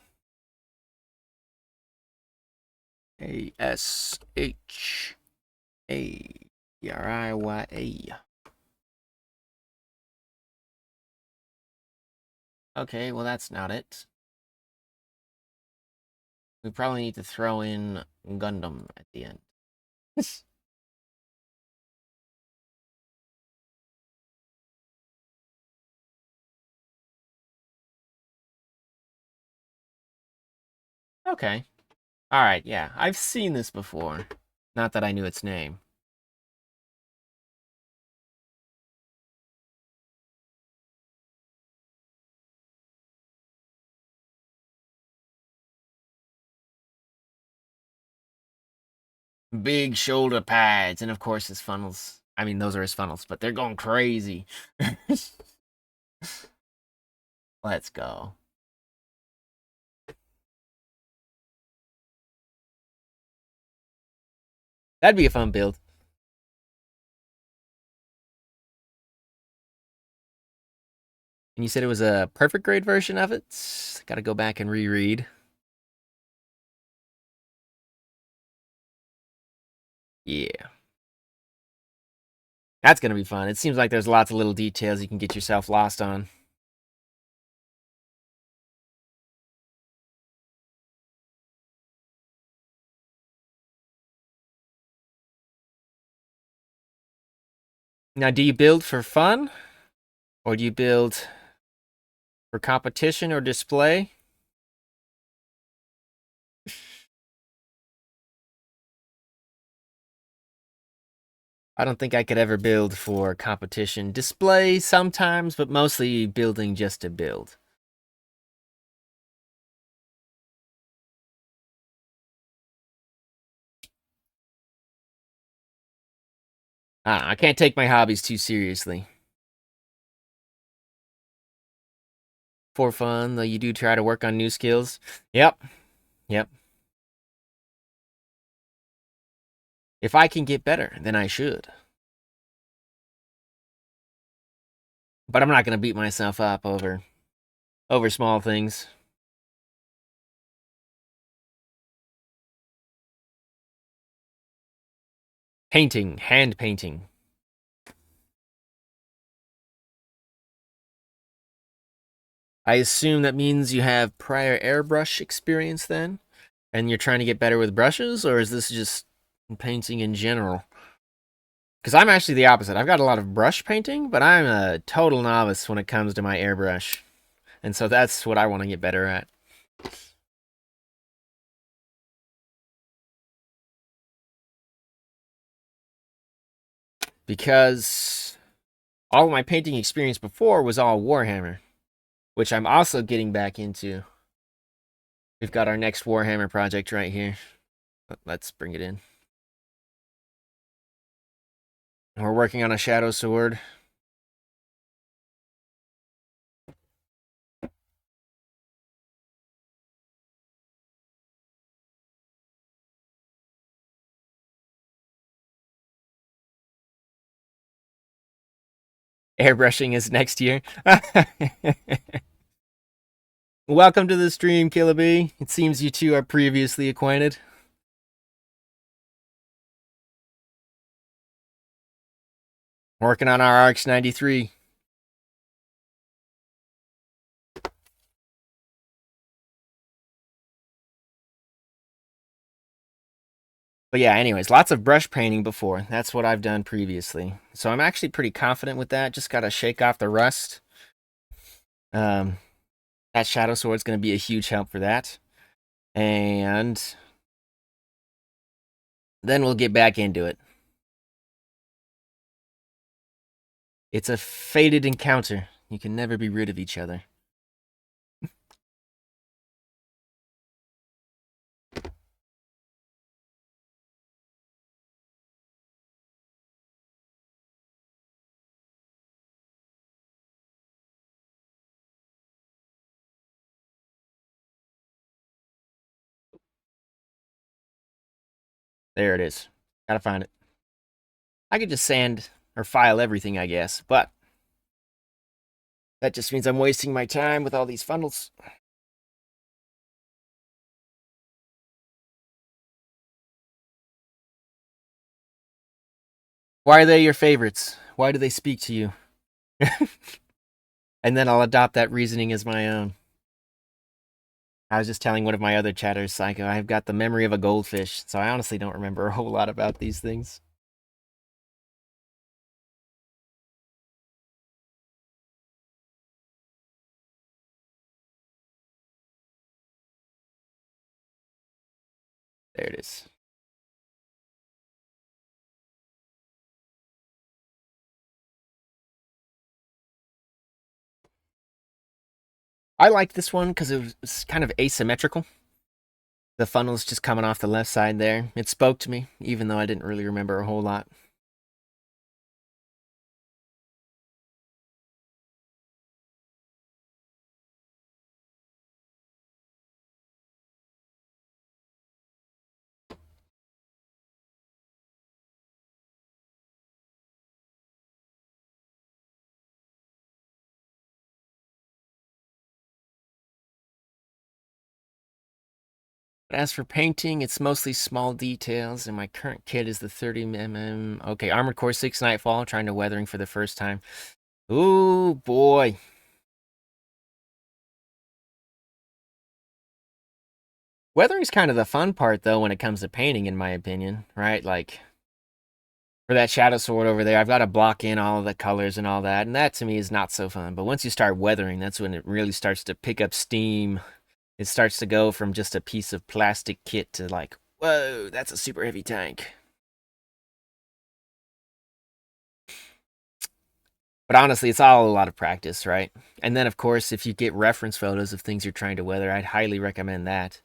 ASHATRIYA. Okay, well that's not it. We probably need to throw in Gundam at the end. Okay. Alright, yeah. I've seen this before. Not that I knew its name. Big shoulder pads, and of course his funnels. I mean, those are his funnels, but they're going crazy. Let's go. That'd be a fun build. You said it was a perfect grade version of it? Gotta go back and reread. Yeah. That's gonna be fun. It seems like there's lots of little details you can get yourself lost on. Now, do you build for fun? Or do you build for competition or display? I don't think I could ever build for competition. Display sometimes, but mostly building just to build. I can't take my hobbies too seriously. For fun, though you do try to work on new skills. Yep, yep. If I can get better, then I should. But I'm not gonna beat myself up over small things. Painting, hand painting. I assume that means you have prior airbrush experience then? And you're trying to get better with brushes, or is this just painting in general? Because I'm actually the opposite. I've got a lot of brush painting, but I'm a total novice when it comes to my airbrush. And so that's what I want to get better at. Because all of my painting experience before was all Warhammer, which I'm also getting back into. We've got our next Warhammer project right here. Let's bring it in. We're working on a Shadow Sword. Airbrushing is next year. Welcome to the stream, Killaby. It seems you two are previously acquainted. Working on our RX-93. But yeah, anyways, lots of brush painting before. That's what I've done previously. So I'm actually pretty confident with that. Just gotta shake off the rust. Um, that Shadow Sword's gonna be a huge help for that. And then we'll get back into it. It's a fated encounter. You can never be rid of each other. There it is. Gotta find it. I could just sand or file everything, I guess, but that just means I'm wasting my time with all these funnels. Why are they your favorites? Why do they speak to you? And then I'll adopt that reasoning as my own. I was just telling one of my other chatters, Psycho, I've got the memory of a goldfish, so I honestly don't remember a whole lot about these things. There it is. I like this one because it was kind of asymmetrical. The funnel's just coming off the left side there. It spoke to me, even though I didn't really remember a whole lot. But as for painting, it's mostly small details, and my current kit is the 30mm. Okay, Armored Core 6 Nightfall, trying to weathering for the first time. Ooh, boy. Weathering's kind of the fun part, though, when it comes to painting, in my opinion, right? Like, for that shadow sword over there, I've got to block in all of the colors and all that, and that to me is not so fun. But once you start weathering, that's when it really starts to pick up steam. It starts to go from just a piece of plastic kit to like, whoa, that's a super heavy tank. But honestly, it's all a lot of practice, right? And then, of course, if you get reference photos of things you're trying to weather, I'd highly recommend that.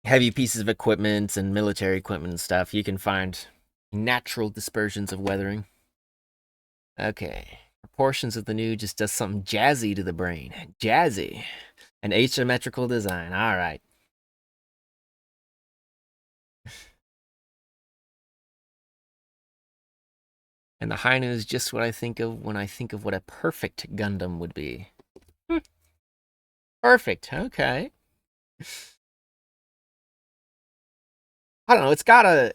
Heavy pieces of equipment and military equipment and stuff, you can find natural dispersions of weathering. Okay. Proportions of the new just does something jazzy to the brain. Jazzy. An asymmetrical design. All right. And the Hainu is just what I think of when I think of what a perfect Gundam would be. Perfect. Okay. I don't know.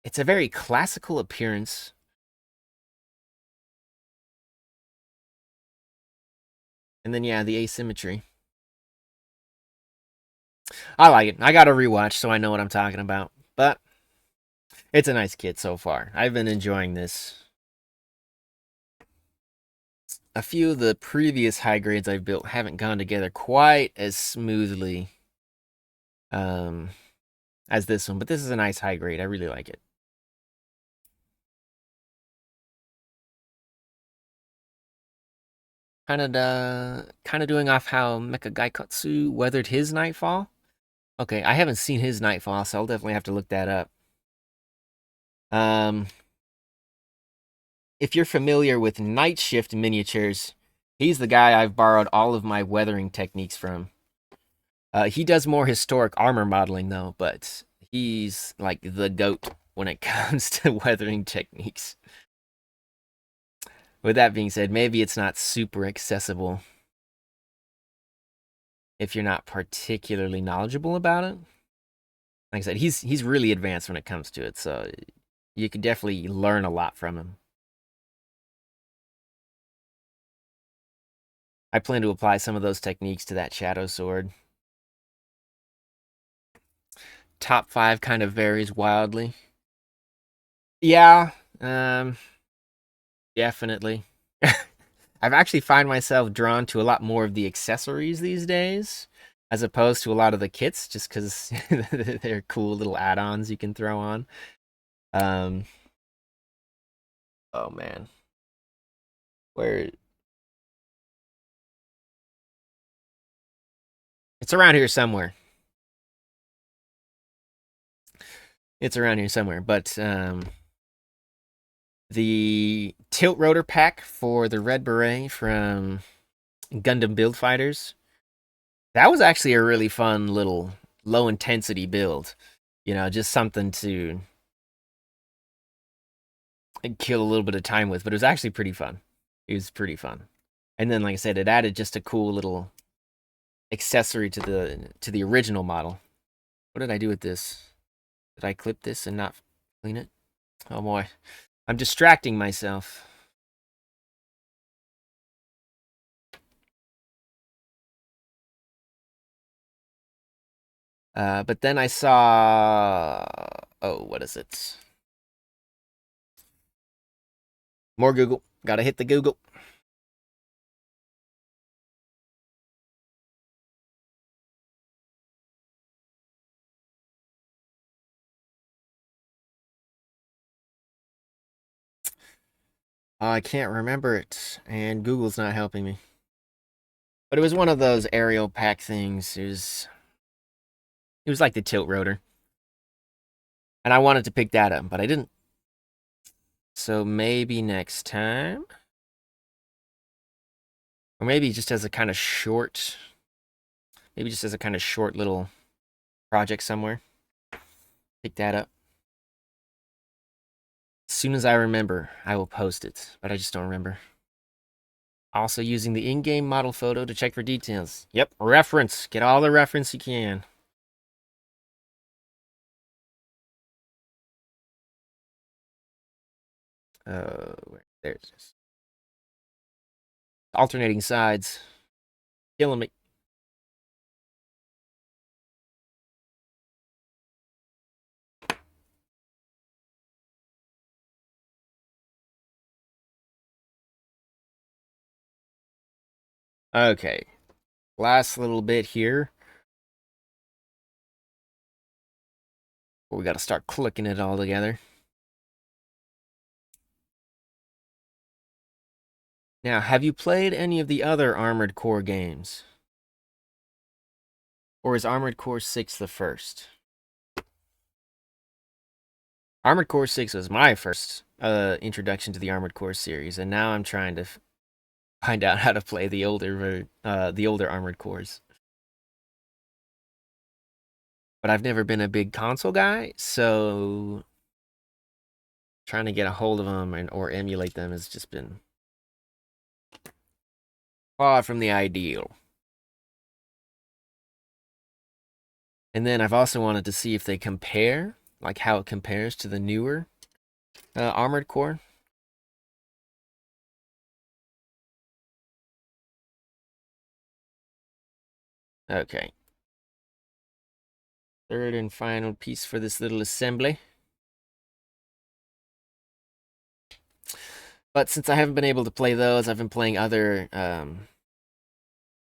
It's a very classical appearance. And then, yeah, the asymmetry. I like it. I got to rewatch so I know what I'm talking about. But it's a nice kit so far. I've been enjoying this. A few of the previous high grades I've built haven't gone together quite as smoothly um, as this one, but this is a nice high grade. I really like it. Kind of doing off how Mecha Gaikatsu weathered his Nightfall. Okay, I haven't seen his Nightfall, so I'll definitely have to look that up. Um, if you're familiar with Night Shift miniatures, he's the guy I've borrowed all of my weathering techniques from. He does more historic armor modeling though, but he's like the goat when it comes to weathering techniques. With that being said, maybe it's not super accessible if you're not particularly knowledgeable about it. Like I said, he's really advanced when it comes to it, so you could definitely learn a lot from him. I plan to apply some of those techniques to that shadow sword. Top 5 kind of varies wildly. Yeah, definitely. I've actually find myself drawn to a lot more of the accessories these days, as opposed to a lot of the kits, just because they're cool little add-ons you can throw on. Um, oh man, where it's around here somewhere. It's around here somewhere, but the tilt rotor pack for the Red Beret from Gundam Build Fighters. That was actually a really fun little low intensity build. You know, just something to kill a little bit of time with, but it was actually pretty fun. It was pretty fun. And then, like I said, it added just a cool little accessory to the original model. What did I do with this? Did I clip this and not clean it? Oh boy, I'm distracting myself. But then I saw, oh, what is it? More Google. Gotta hit the Google. I can't remember it, and Google's not helping me. But it was one of those aerial pack things. It was like the tilt rotor. And I wanted to pick that up, but I didn't. So maybe next time. Or maybe just as a kind of short, maybe just as a kind of short little project somewhere. Pick that up. As soon as I remember, I will post it, but I just don't remember. Also using the in-game model photo to check for details. Yep, reference. Get all the reference you can. There's this. Alternating sides. Killing me. Okay. Last little bit here. We got to start clicking it all together. Now, have you played any of the other Armored Core games? Or is Armored Core 6 the first? Armored Core 6 was my first introduction to the Armored Core series, and now I'm trying to find out how to play the older Armored Cores. But I've never been a big console guy, so trying to get a hold of them or emulate them has just been far from the ideal. And then I've also wanted to see if they compare, like how it compares to the newer Armored Core. Okay. Third and final piece for this little assembly. But since I haven't been able to play those, I've been playing other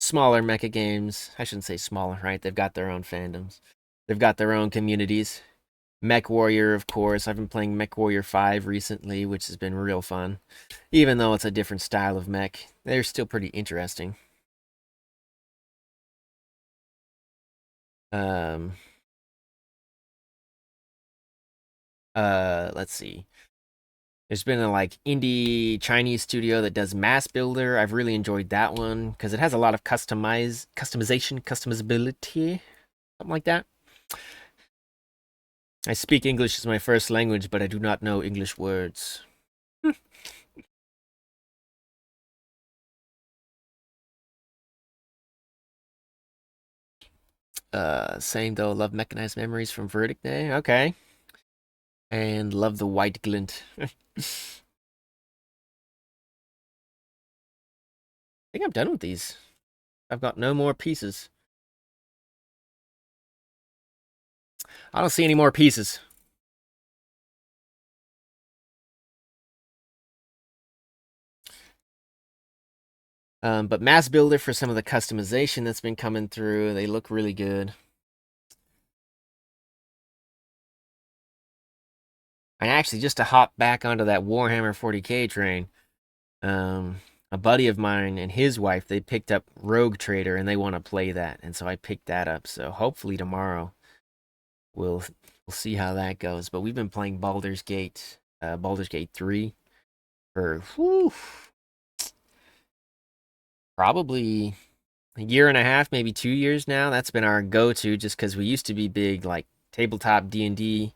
smaller mecha games. I shouldn't say smaller, right? They've got their own fandoms. They've got their own communities. Mech Warrior, of course. I've been playing Mech Warrior 5 recently, which has been real fun. Even though it's a different style of mech, they're still pretty interesting. Um, let's see. There's been a like indie Chinese studio that does Mass Builder. I've really enjoyed that one because it has a lot of customizability, something like that. I speak English as my first language, but I do not know English words. Saying though, love Mechanized Memories from Verdict Day. Okay. And love the white glint. I think I'm done with these. I've got no more pieces. I don't see any more pieces. But Mass Builder for some of the customization that's been coming through. They look really good. And actually, just to hop back onto that Warhammer 40k train, a buddy of mine and his wife, they picked up Rogue Trader and they want to play that. And so I picked that up. So hopefully tomorrow we'll see how that goes. But we've been playing Baldur's Gate 3 for probably a year and a half, maybe 2 years now. That's been our go-to just because we used to be big like tabletop D&D,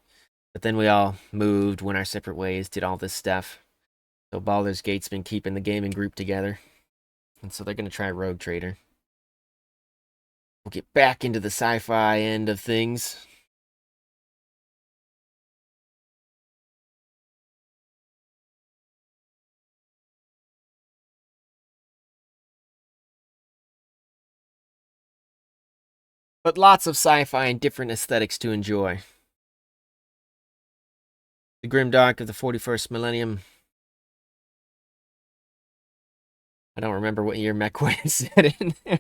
but then we all moved, went our separate ways, did all this stuff. So Baldur's Gate's been keeping the gaming group together. And so they're going to try Rogue Trader. We'll get back into the sci-fi end of things. But lots of sci-fi and different aesthetics to enjoy. The Grimdark of the 41st Millennium. I don't remember what year MechWarrior said in there.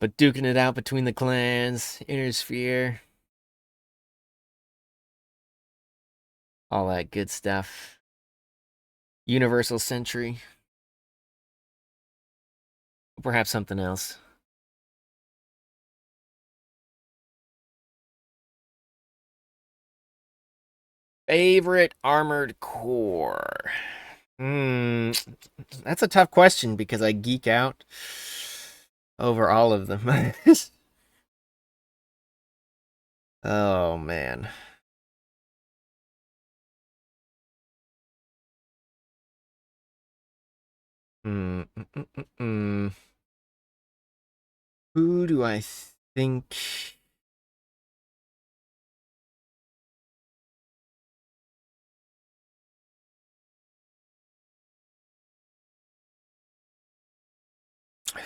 But duking it out between the clans, Inner Sphere, all that good stuff. Universal Century. Perhaps something else. Favorite Armored Core? That's a tough question because I geek out over all of them. Oh man. Mm, mm, mm, mm, mm. Who do I think?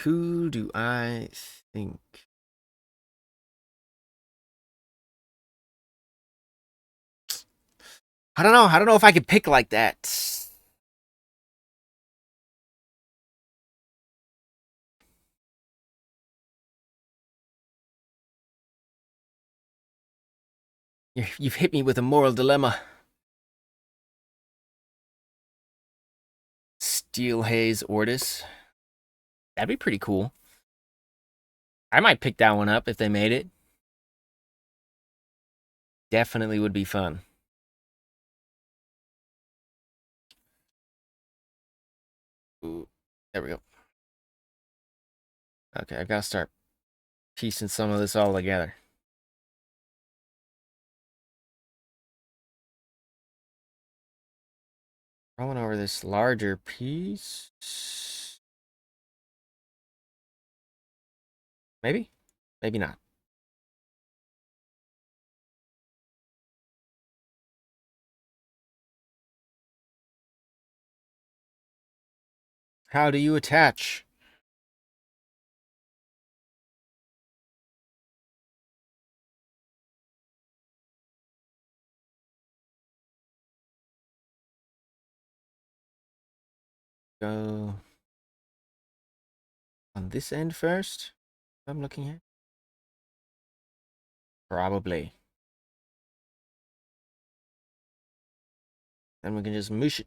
Who do I think? I don't know. I don't know if I could pick like that. You've hit me with a moral dilemma. Steel Haze Ortis. That'd be pretty cool. I might pick that one up if they made it. Definitely would be fun. Ooh, there we go. Okay, I gotta start piecing some of this all together. Rolling over this larger piece. Maybe? Maybe not. How do you attach? Go on this end first. I'm looking at. Probably. Then we can just mush it.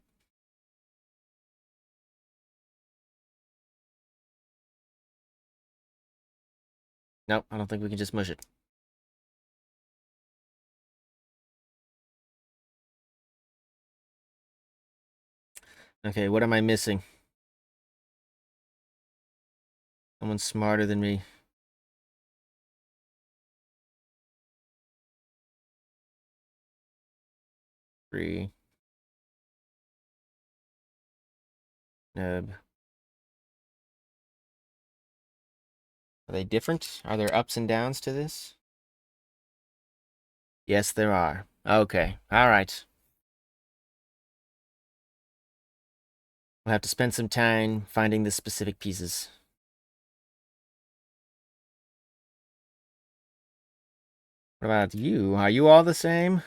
Nope, I don't think we can just mush it. Okay, what am I missing? Someone smarter than me. Three. Nub. Are they different? Are there ups and downs to this? Yes, there are. Okay, alright. We'll have to spend some time finding the specific pieces. What about you? Are you all the same?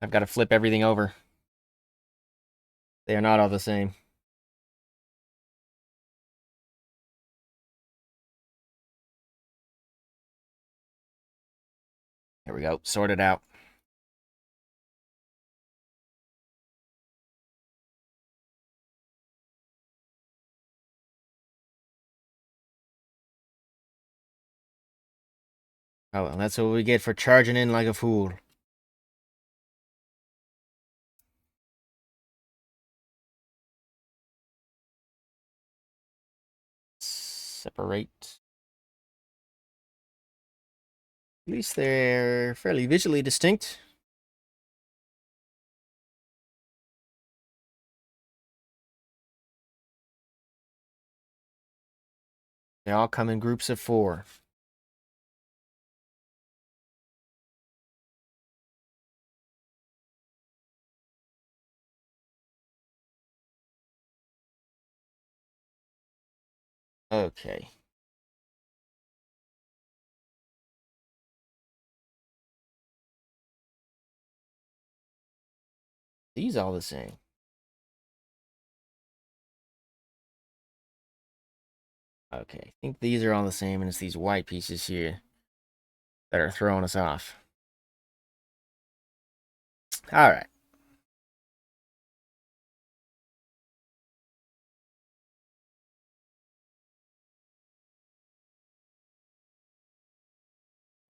I've got to flip everything over. They are not all the same. Here we go. Sort it out. Oh, well, that's what we get for charging in like a fool. Separate. At least they're fairly visually distinct. They all come in groups of 4. Okay. These all the same. Okay, I think these are all the same, and it's these white pieces here that are throwing us off. All right.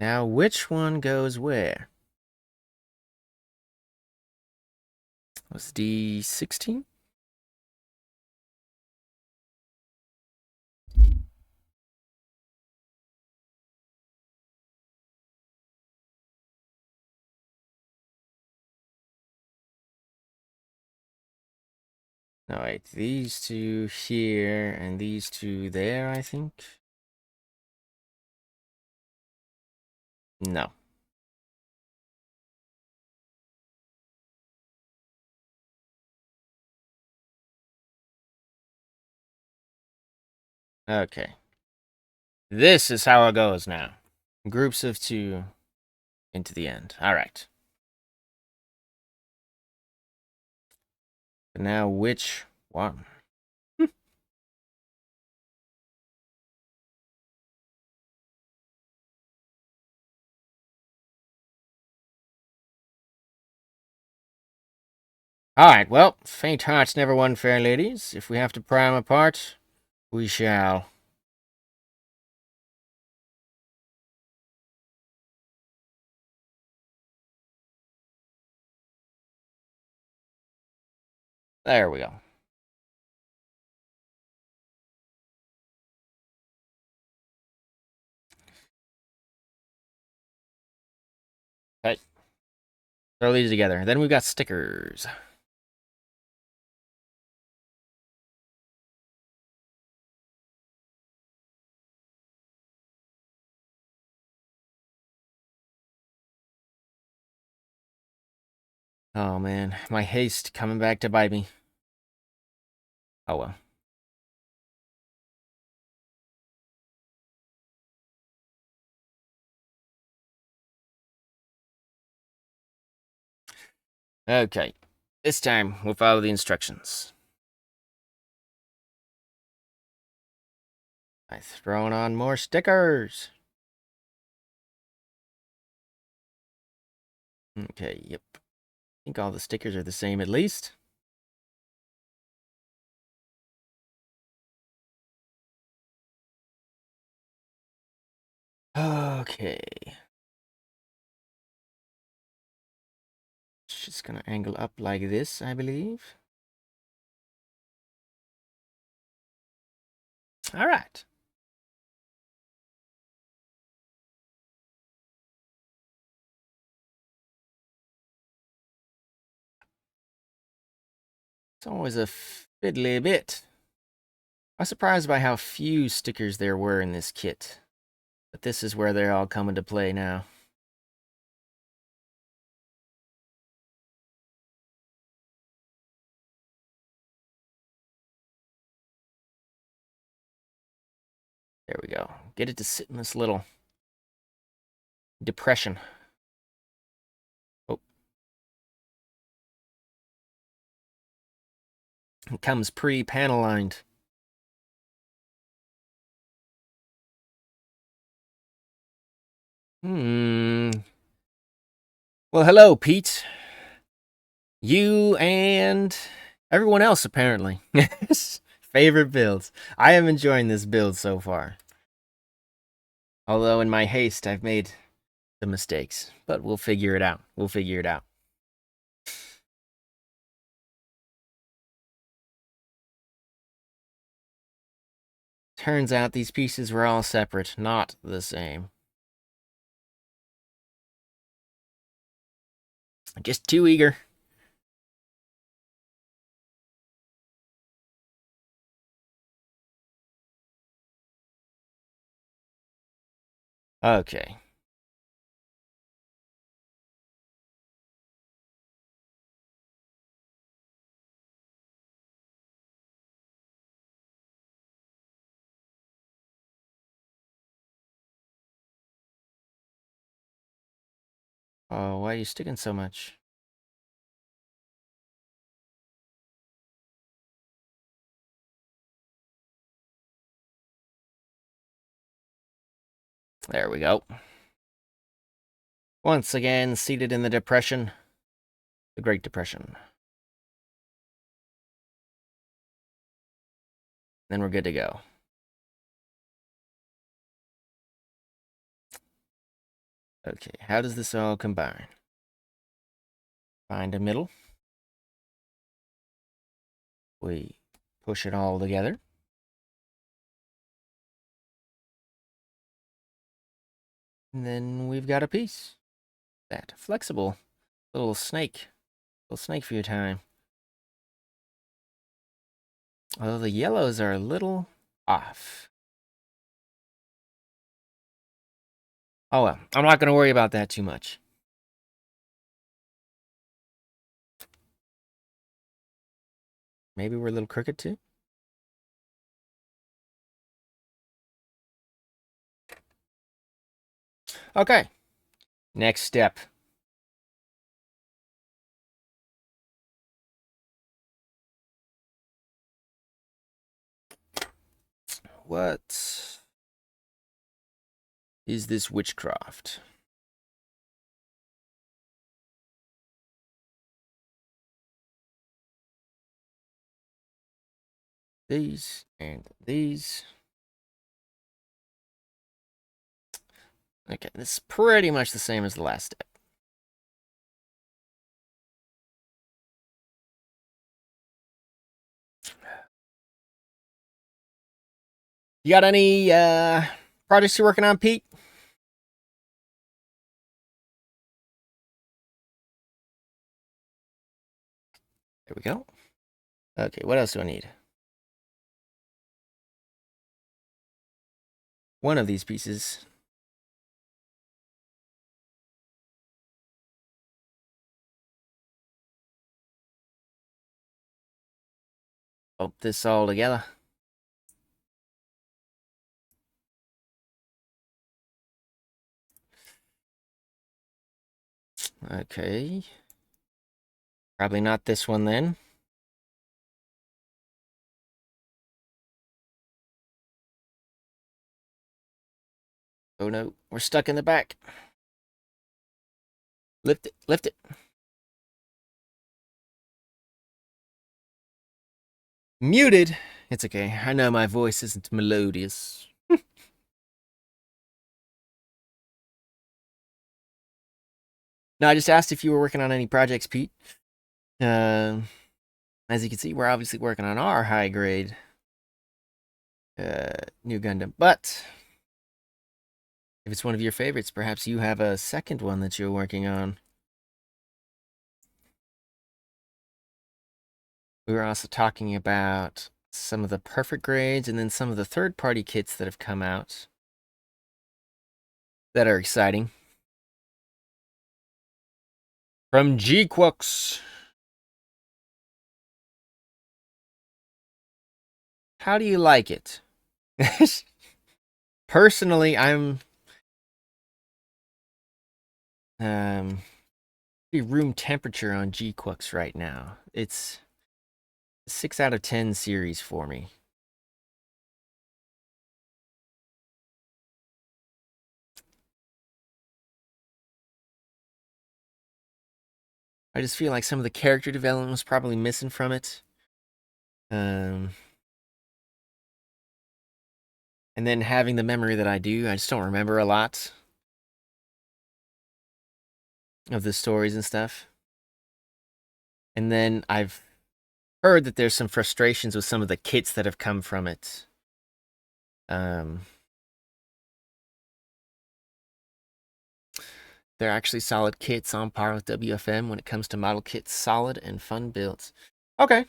Now, which one goes where? Was D16? No, wait. These two here and these two there, I think. No. Okay. This is how it goes now. Groups of two into the end. All right. Now, which one? All right, well, faint hearts never won, fair ladies. If we have to pry 'em apart, we shall. There we go. Okay. Throw these together. Then we've got stickers. Oh man, my haste coming back to bite me. Oh well. Okay. This time, we'll follow the instructions. I'm throwing on more stickers. Okay, yep. I think all the stickers are the same at least. Okay. Just gonna angle up like this, I believe. All right. It's always a fiddly bit. I was surprised by how few stickers there were in this kit. But this is where they're all coming to play now. There we go. Get it to sit in this little depression. Oh. It comes pre-panel lined. Well, hello, Pete. You and everyone else, apparently. Favorite builds. I am enjoying this build so far. Although in my haste, I've made some mistakes. But we'll figure it out. We'll figure it out. Turns out these pieces were all separate, not the same. Just too eager. Okay. Oh, why are you sticking so much? There we go. Once again, seated in the Depression. The Great Depression. Then we're good to go. Okay, how does this all combine? Find a middle. We push it all together. And then we've got a piece. That flexible little snake. Little snake for your time. Although the yellows are a little off. Oh well, I'm not going to worry about that too much. Maybe we're a little crooked too? Okay. Next step. What is this witchcraft? These and these. Okay, this is pretty much the same as the last step. You got any projects you're working on, Pete? There we go. Okay, what else do I need? One of these pieces. Put this all together. Okay. Probably not this one then. Oh no, we're stuck in the back. Lift it, lift it. Muted. It's okay. I know my voice isn't melodious. No, I just asked if you were working on any projects, Pete. As you can see, we're obviously working on our high grade new Gundam. But if it's one of your favorites, perhaps you have a second one that you're working on. We were also talking about some of the perfect grades and then some of the third-party kits that have come out that are exciting. From G-Quux. How do you like it? Personally, I'm pretty room temperature on G-Quux right now. It's 6 out of 10 series for me. I just feel like some of the character development was probably missing from it. And then having the memory that I do, I just don't remember a lot of the stories and stuff. And then I've heard that there's some frustrations with some of the kits that have come from it. They're actually solid kits on par with WFM when it comes to model kits. Solid and fun builds. Okay.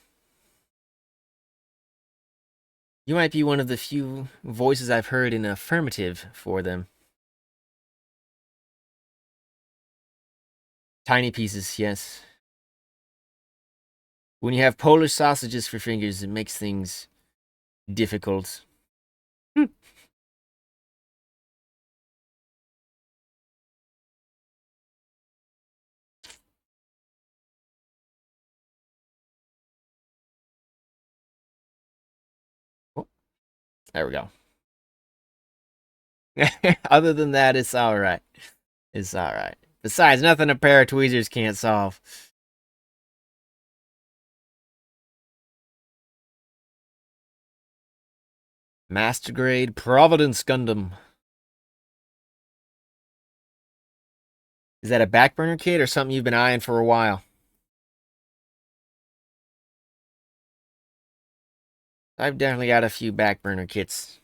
You might be one of the few voices I've heard in affirmative for them. Tiny pieces, yes. When you have Polish sausages for fingers, it makes things difficult. Oh, there we go. Other than that, it's all right. It's all right. Besides, nothing a pair of tweezers can't solve. Master grade Providence Gundam. Is that a backburner kit or something you've been eyeing for a while? I've definitely got a few backburner kits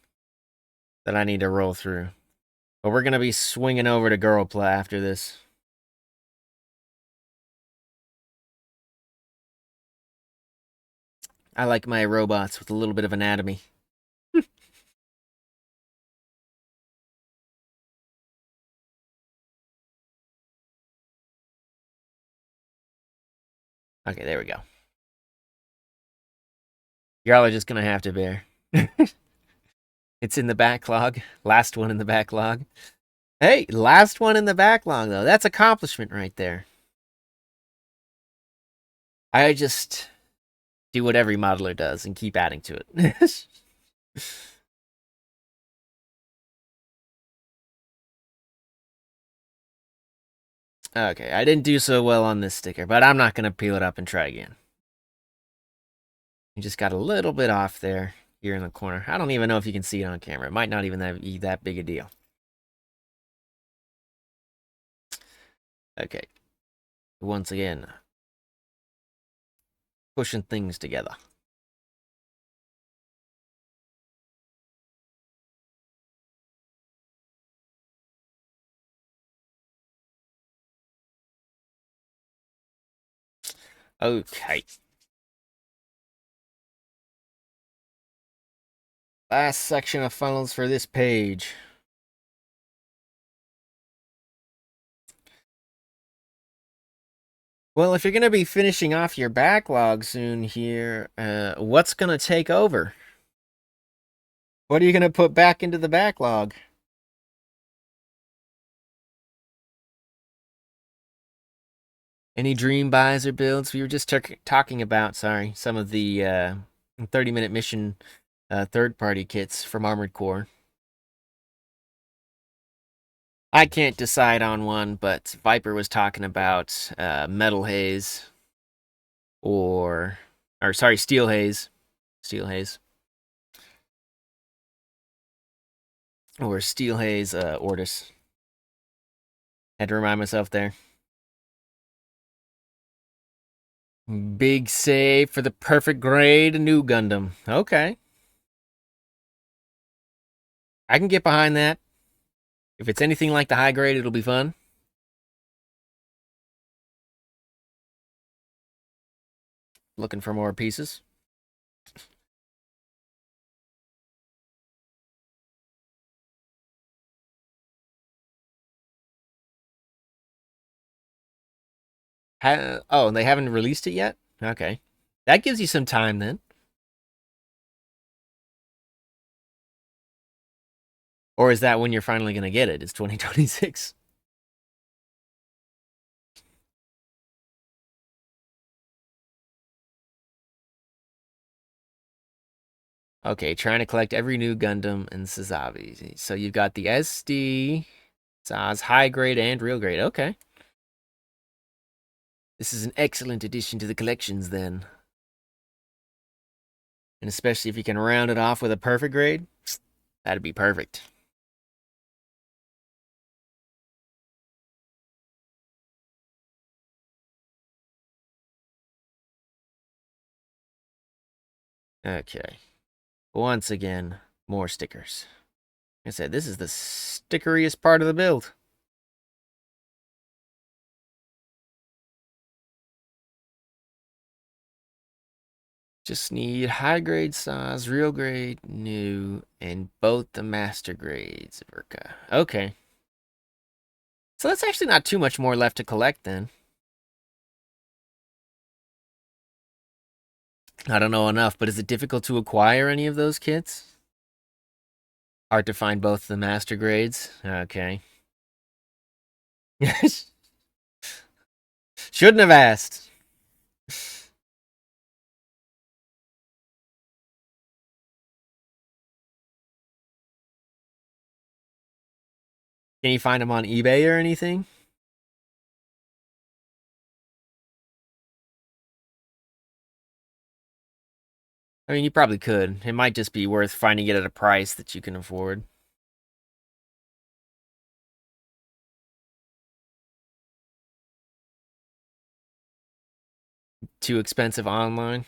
that I need to roll through. But we're going to be swinging over to Girlpla after this. I like my robots with a little bit of anatomy. Okay, there we go. Y'all are just gonna have to bear. It's in the backlog. Last one in the backlog. Hey, last one in the backlog, though. That's accomplishment right there. I just do what every modeler does and keep adding to it. Okay, I didn't do so well on this sticker, but I'm not going to peel it up and try again. You just got a little bit off there, here in the corner. I don't even know if you can see it on camera. It might not even be that big a deal. Okay. Once again, pushing things together. Okay. Last section of funnels for this page. Well, if you're going to be finishing off your backlog soon here, what's going to take over? What are you going to put back into the backlog? Any dream buys or builds? We were just talking about, some of the 30-minute mission third-party kits from Armored Core. I can't decide on one, but Viper was talking about Metal Haze Steel Haze. Steel Haze. Or Steel Haze Ortis. Had to remind myself there. Big save for the perfect grade new Gundam. Okay. I can get behind that. If it's anything like the high grade, it'll be fun. Looking for more pieces. And they haven't released it yet? Okay. That gives you some time then. Or is that when you're finally going to get it? It's 2026. Okay, trying to collect every new Gundam and Sazabi. So you've got the SD, Saz, high grade, and real grade. Okay. This is an excellent addition to the collections then. And especially if you can round it off with a perfect grade, that'd be perfect. Okay. Once again, more stickers. Like I said, this is the stickeriest part of the build. Just need high grade Saz, real grade, new, and both the master grades. Verka. Okay. So that's actually not too much more left to collect then. I don't know enough, but is it difficult to acquire any of those kits? Hard to find both the master grades? Okay. Shouldn't have asked. Can you find them on eBay or anything? I mean, you probably could. It might just be worth finding it at a price that you can afford. Too expensive online?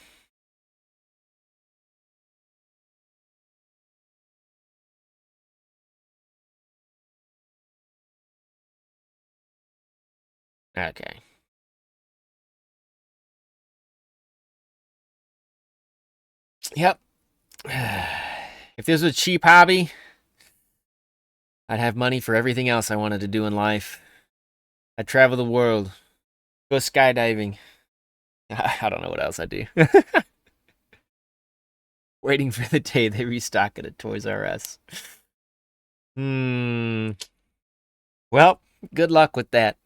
Okay. Yep. If this was a cheap hobby, I'd have money for everything else I wanted to do in life. I'd travel the world, go skydiving. I don't know what else I'd do. Waiting for the day they restock it at Toys R Us. Hmm. Well, good luck with that.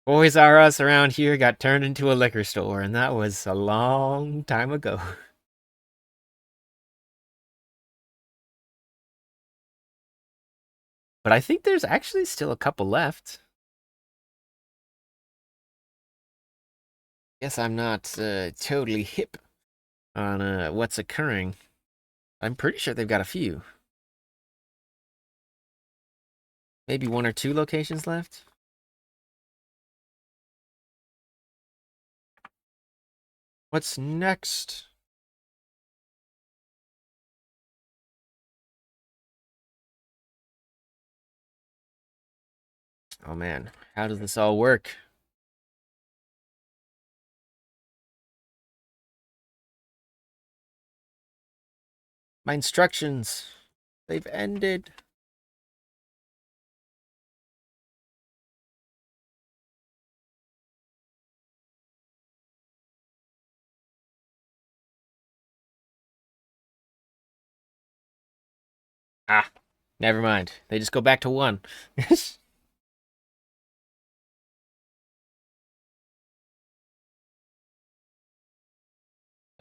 Toys R Us around here got turned into a liquor store, and that was a long time ago. But I think there's actually still a couple left. Guess I'm not totally hip on what's occurring. I'm pretty sure they've got a few. Maybe one or two locations left. What's next? Oh man, how does this all work? My instructions, they've ended. Ah, never mind. They just go back to one.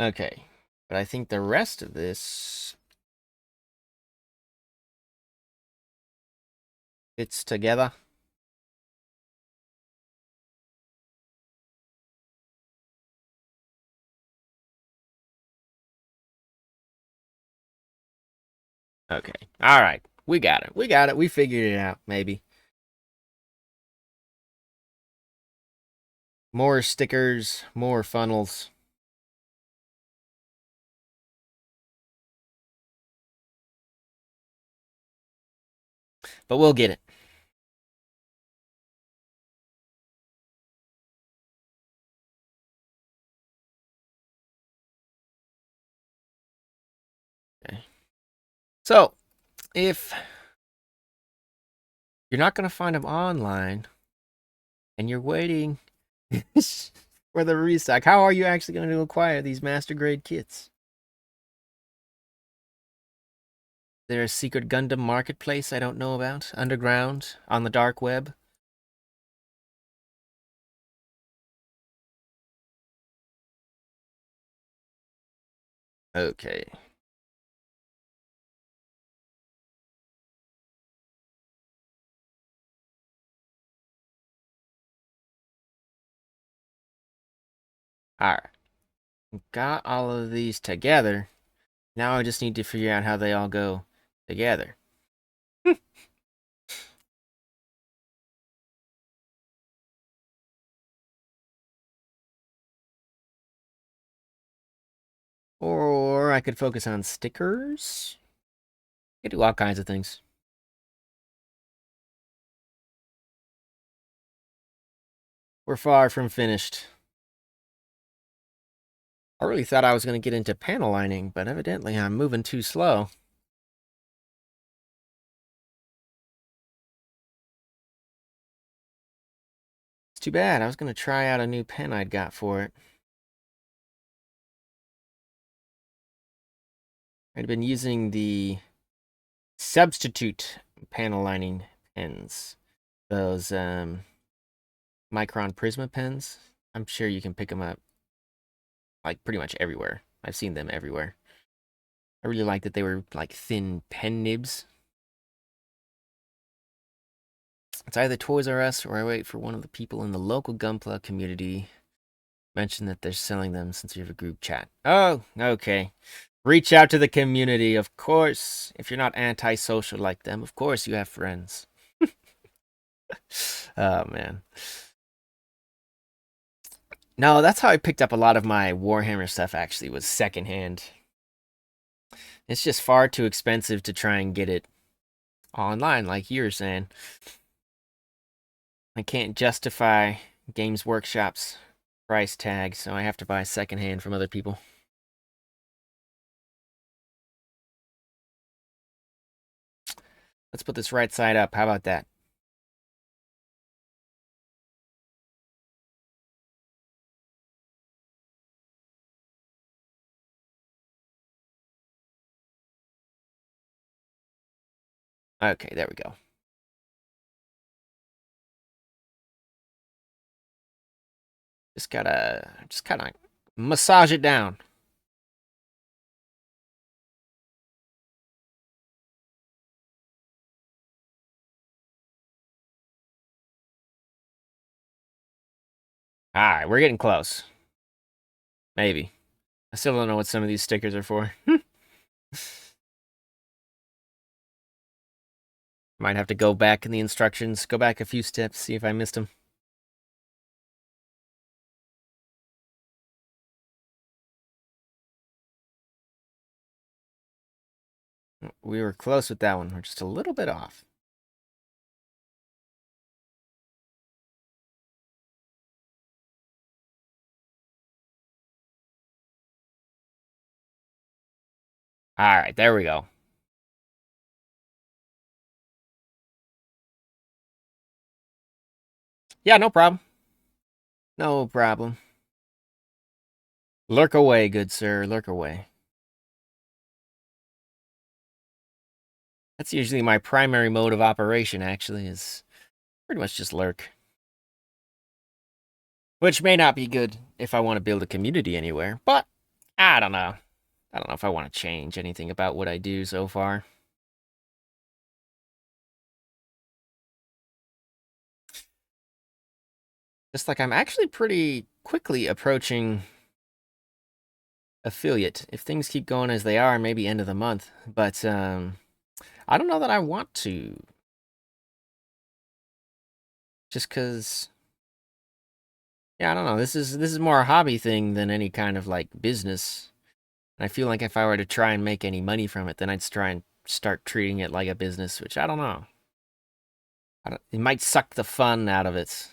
Okay, but I think the rest of this fits together. Okay, all right. We got it. We got it. We figured it out, maybe. More stickers, more funnels. But we'll get it. Okay. So, if you're not going to find them online and you're waiting for the restock, how are you actually going to acquire these master grade kits? There's a secret Gundam marketplace I don't know about, underground, on the dark web. Okay. Alright. Got all of these together. Now I just need to figure out how they all go together. Or I could focus on stickers. I could do all kinds of things. We're far from finished. I really thought I was going to get into panel lining, but evidently I'm moving too slow. It's too bad. I was going to try out a new pen I'd got for it. I'd been using the substitute panel lining pens. Those Micron Prisma pens. I'm sure you can pick them up like pretty much everywhere. I've seen them everywhere. I really like that they were like thin pen nibs. It's either Toys R Us or I wait for one of the people in the local Gunpla community mention that they're selling them since we have a group chat. Oh, okay. Reach out to the community, of course. If you're not antisocial like them, of course you have friends. Oh, man. No, that's how I picked up a lot of my Warhammer stuff, actually, was secondhand. It's just far too expensive to try and get it online, like you were saying. I can't justify Games Workshop's price tag, so I have to buy secondhand from other people. Let's put this right side up. How about that? Okay, there we go. Just kind of massage it down. All right, we're getting close. Maybe. I still don't know what some of these stickers are for. Might have to go back in the instructions, go back a few steps, see if I missed them. We were close with that one. We're just a little bit off. All right, there we go. Yeah, no problem. No problem. Lurk away, good sir. Lurk away. That's usually my primary mode of operation, actually, is pretty much just lurk. Which may not be good if I want to build a community anywhere, but I don't know. I don't know if I want to change anything about what I do so far. Just like I'm actually pretty quickly approaching affiliate. If things keep going as they are, maybe end of the month. But I don't know that I want to. Just because, yeah, I don't know. This is more a hobby thing than any kind of like business. And I feel like if I were to try and make any money from it, then I'd try and start treating it like a business, which I don't know. It might suck the fun out of it.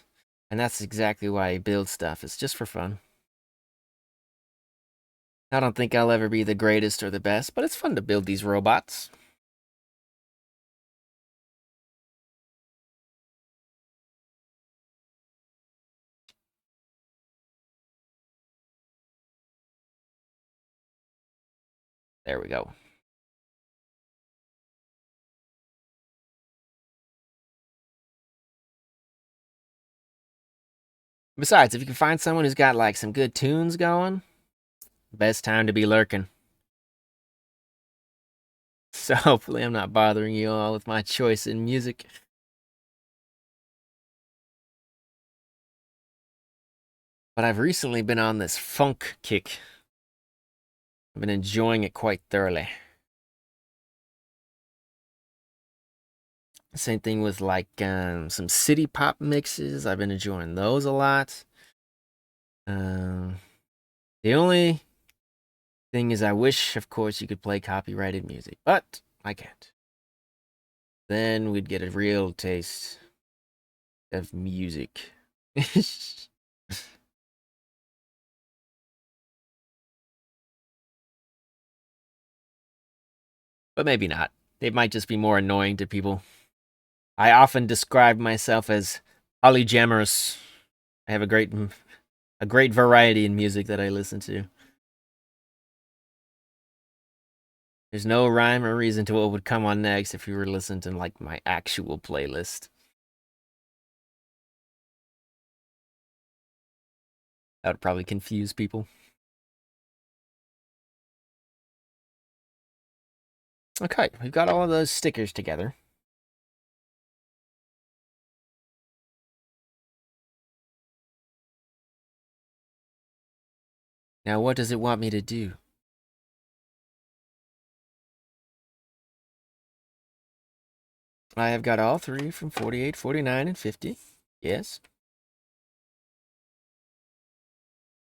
And that's exactly why I build stuff. It's just for fun. I don't think I'll ever be the greatest or the best, but it's fun to build these robots. There we go. Besides, if you can find someone who's got like some good tunes going, best time to be lurking. So hopefully I'm not bothering you all with my choice in music. But I've recently been on this funk kick. I've been enjoying it quite thoroughly. Same thing with like some city pop mixes. I've been enjoying those a lot. Um, the only thing is, I wish, of course, you could play copyrighted music, but I can't. Then we'd get a real taste of music. But maybe not. It might just be more annoying to people. I often describe myself as polygamorous. I have a great variety in music that I listen to. There's no rhyme or reason to what would come on next if you were listening to like my actual playlist. That would probably confuse people. Okay, we've got all of those stickers together. Now, what does it want me to do? I have got all three from 48, 49, and 50. Yes.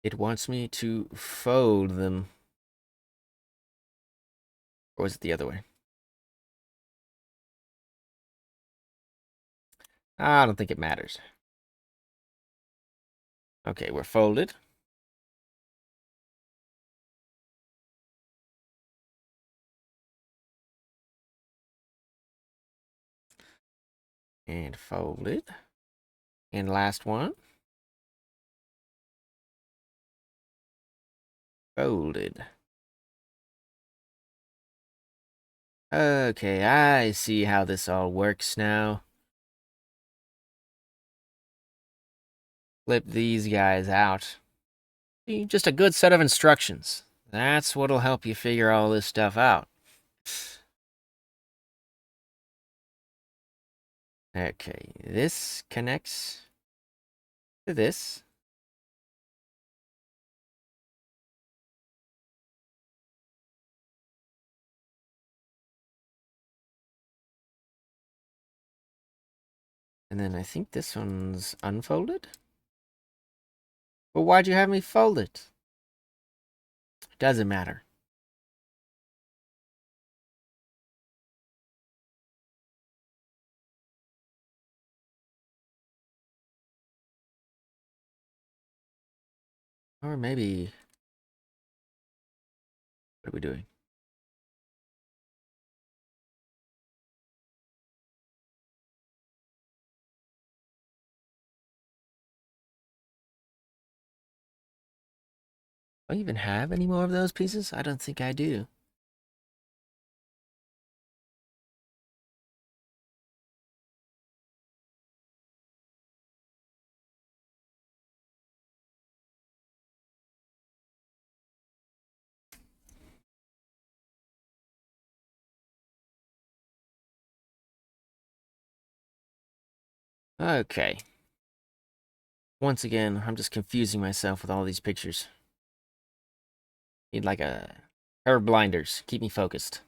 It wants me to fold them. Or was it the other way? I don't think it matters. Okay, we're folded. And folded. And last one. Folded. Okay, I see how this all works now. Flip these guys out. Just a good set of instructions. That's what'll help you figure all this stuff out. Okay, this connects to this. And then I think this one's unfolded. But why'd you have me fold it? Doesn't matter. Or maybe... What are we doing? Do I even have any more of those pieces? I don't think I do. Okay. Once again, I'm just confusing myself with all these pictures. Need like a pair of blinders. Keep me focused.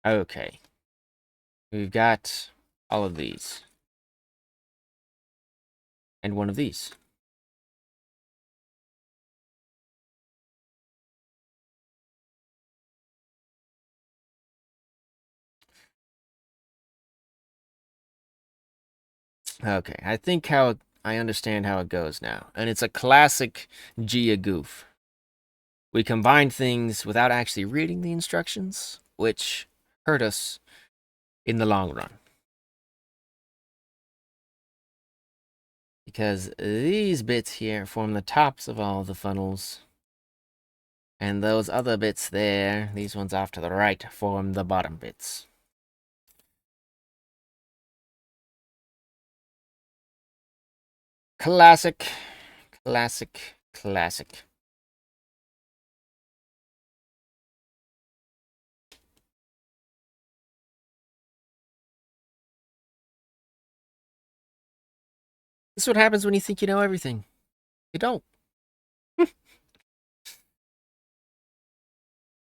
Okay. We've got all of these. And one of these. Okay, I think I understand how it goes now. And it's a classic Gia goof. We combined things without actually reading the instructions, which hurt us in the long run. Because these bits here form the tops of all the funnels. And those other bits there, these ones off to the right, form the bottom bits. Classic, classic, classic. This is what happens when you think you know everything. You don't.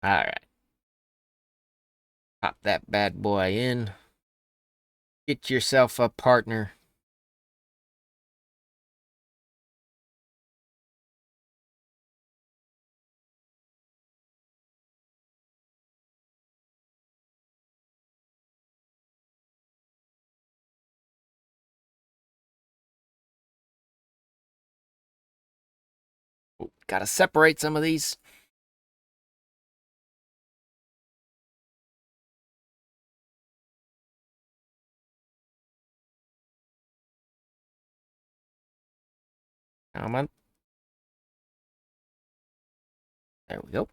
Alright. Pop that bad boy in. Get yourself a partner. Ooh, gotta separate some of these. Come on. There we go.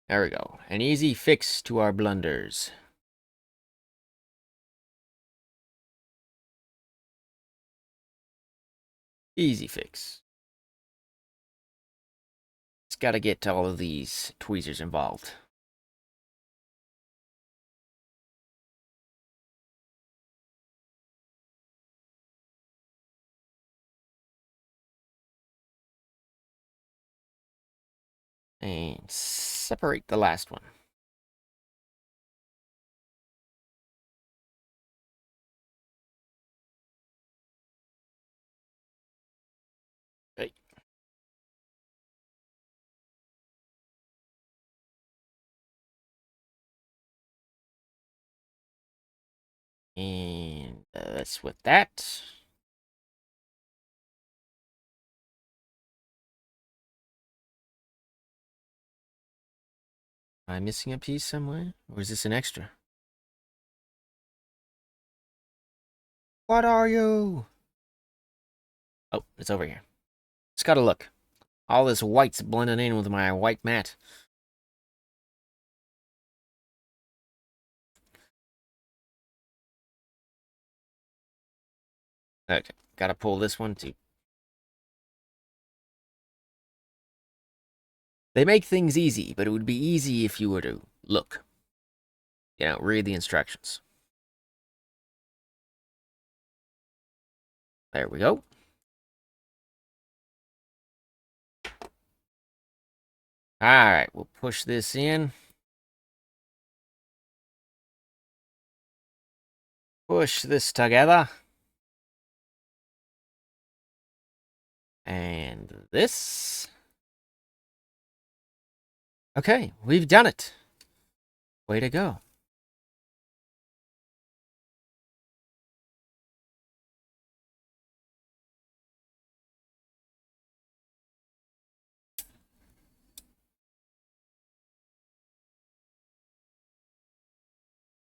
There we go. An easy fix to our blunders. Easy fix. Just gotta get all of these tweezers involved. And separate the last one. And that's with that. Am I missing a piece somewhere? Or is this an extra? What are you? Oh, it's over here. Just gotta look. All this white's blending in with my white mat. Okay, gotta pull this one too. They make things easy, but it would be easy if you were to look. You know, read the instructions. There we go. Alright, we'll push this in. Push this together. And this. Okay, we've done it. Way to go.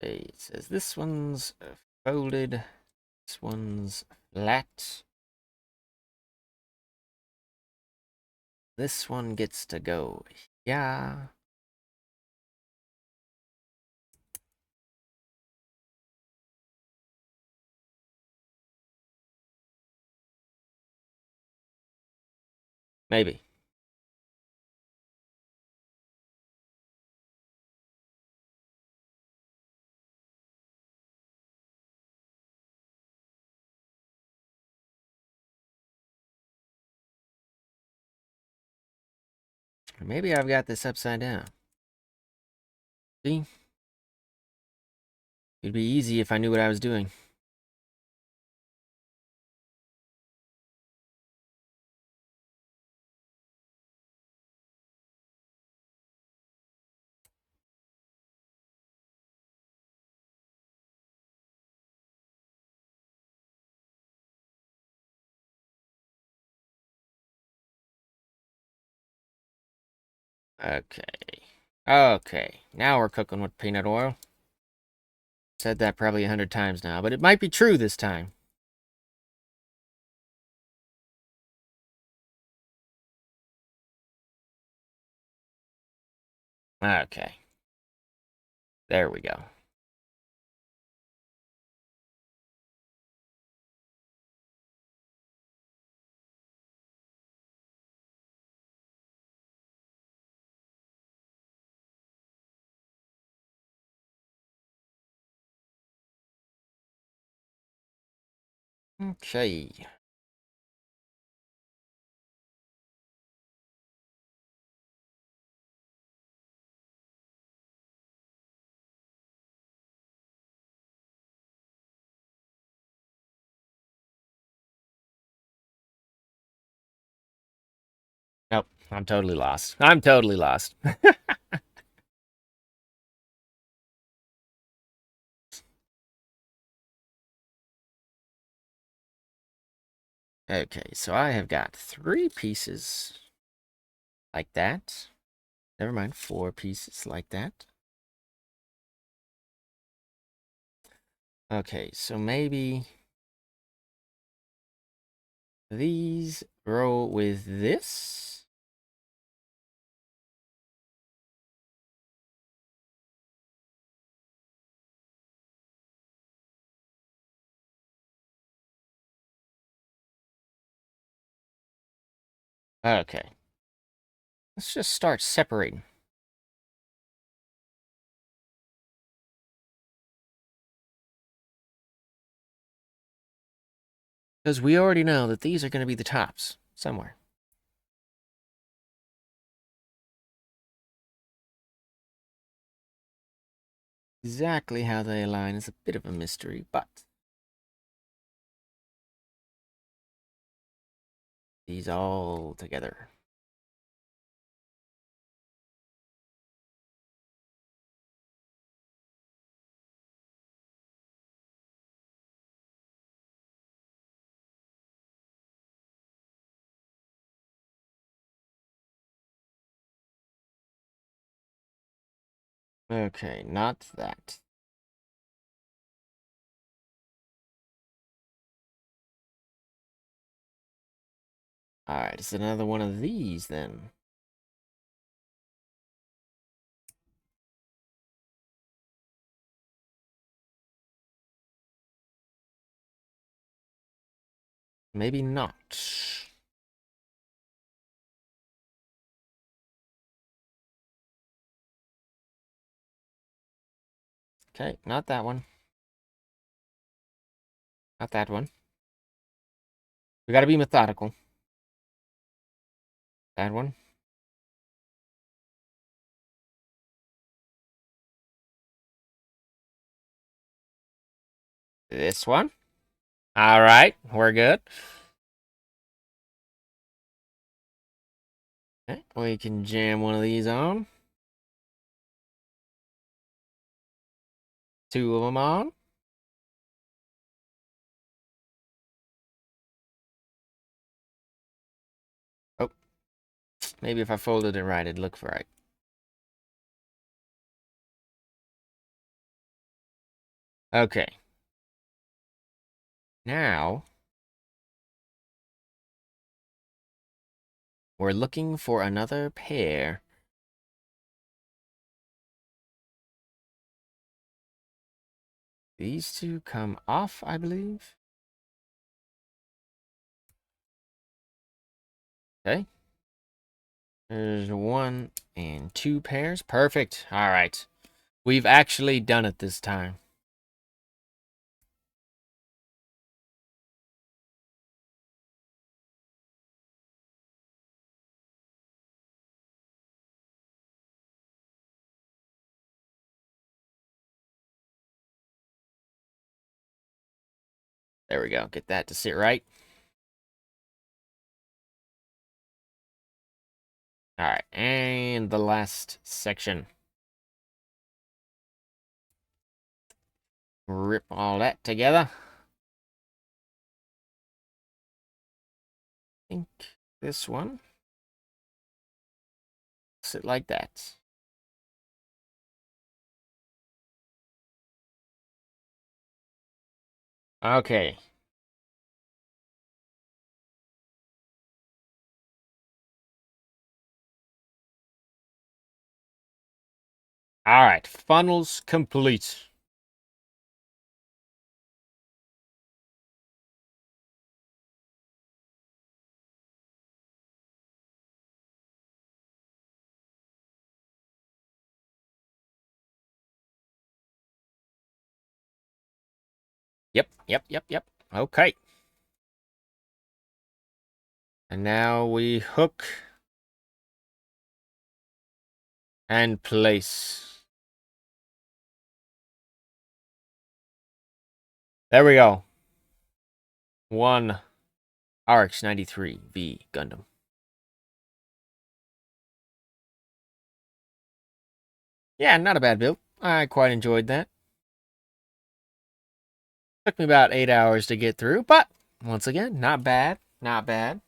Okay, it says this one's folded. This one's flat. This one gets to go. Yeah. Maybe. Or maybe I've got this upside down. See? It'd be easy if I knew what I was doing. Okay. Okay. Now we're cooking with peanut oil. Said that probably 100 times now, but it might be true this time. Okay. There we go. Okay. Nope. I'm totally lost. I'm totally lost. Okay, so I have got 3 pieces like that. Never mind, 4 pieces like that. Okay, so maybe these roll with this. Okay. Let's just start separating. Because we already know that these are going to be the tops somewhere. Exactly how they align is a bit of a mystery, but these all together. Okay, not that. Alright, it's another one of these then. Maybe not. Okay, not that one. Not that one. We gotta be methodical. That one. This one. Alright, we're good. Okay, we can jam one of these on. Two of them on. Oh, maybe if I folded it right, it'd look right. Okay. Now, we're looking for another pair. These two come off, I believe. Okay. There's one and two pairs. Perfect. All right. We've actually done it this time. There we go. Get that to sit right. All right. And the last section. Rip all that together. I think this one. Sit like that. Okay. All right. Funnels complete. Yep. Okay. And now we hook and place. There we go. One RX-93 V Gundam. Yeah, not a bad build. I quite enjoyed that. Took me about 8 hours to get through, but once again, not bad. Not bad.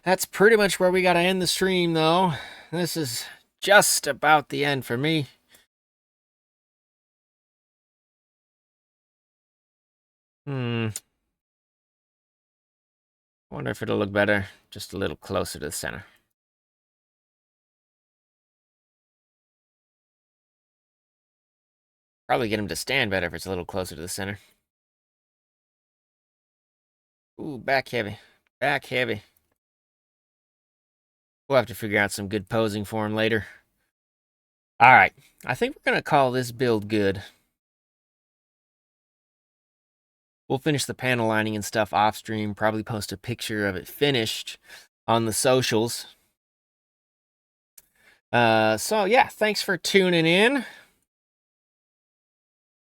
That's pretty much where we got to end the stream, though. This is just about the end for me. Wonder if it'll look better just a little closer to the center. Probably get him to stand better if it's a little closer to the center. Ooh, back heavy. Back heavy. We'll have to figure out some good posing for him later. All right. I think we're going to call this build good. We'll finish the panel lining and stuff off stream. Probably post a picture of it finished on the socials. So yeah, thanks for tuning in.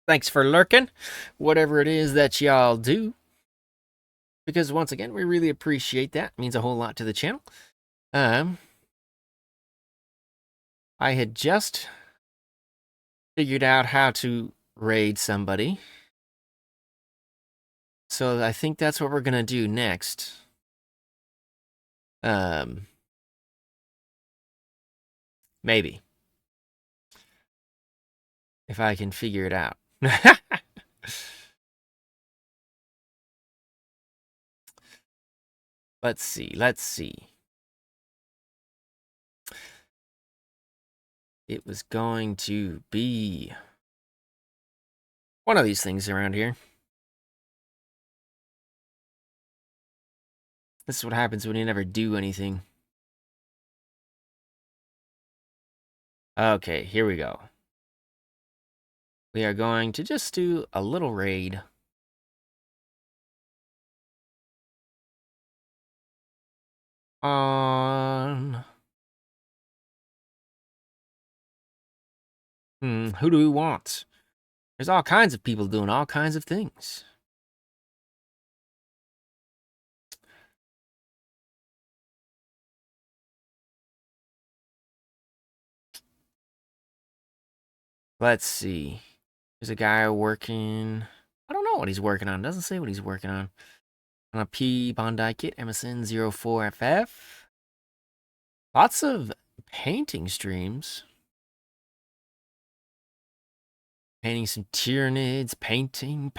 Thanks for lurking, whatever it is that y'all do. Because once again, we really appreciate that. It means a whole lot to the channel. I had just figured out how to raid somebody. So I think that's what we're going to do next. Maybe. If I can figure it out. Let's see, let's see. It was going to be one of these things around here. This is what happens when you never do anything. Okay, here we go. We are going to just do a little raid. On... who do we want? There's all kinds of people doing all kinds of things. Let's see. There's a guy working... I don't know what he's working on. It doesn't say what he's working on. On a P Bondi kit, Emerson 04FF. Lots of painting streams. Painting some Tyranids, painting.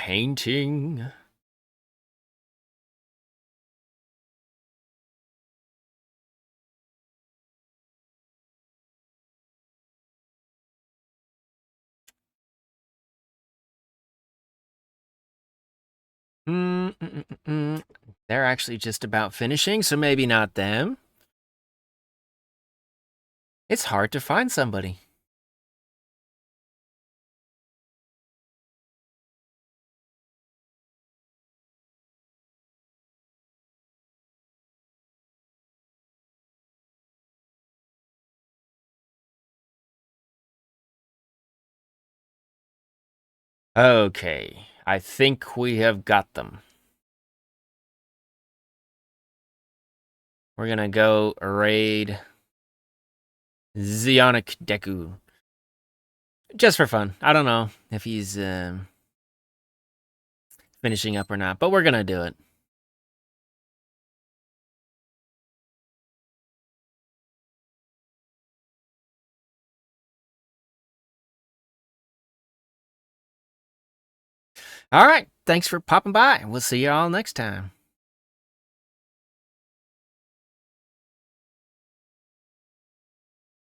They're actually just about finishing, so maybe not them. It's hard to find somebody. Okay, I think we have got them. We're gonna go raid Zeonic Deku. Just for fun. I don't know if he's finishing up or not, but we're gonna do it. All right, thanks for popping by. We'll see you all next time.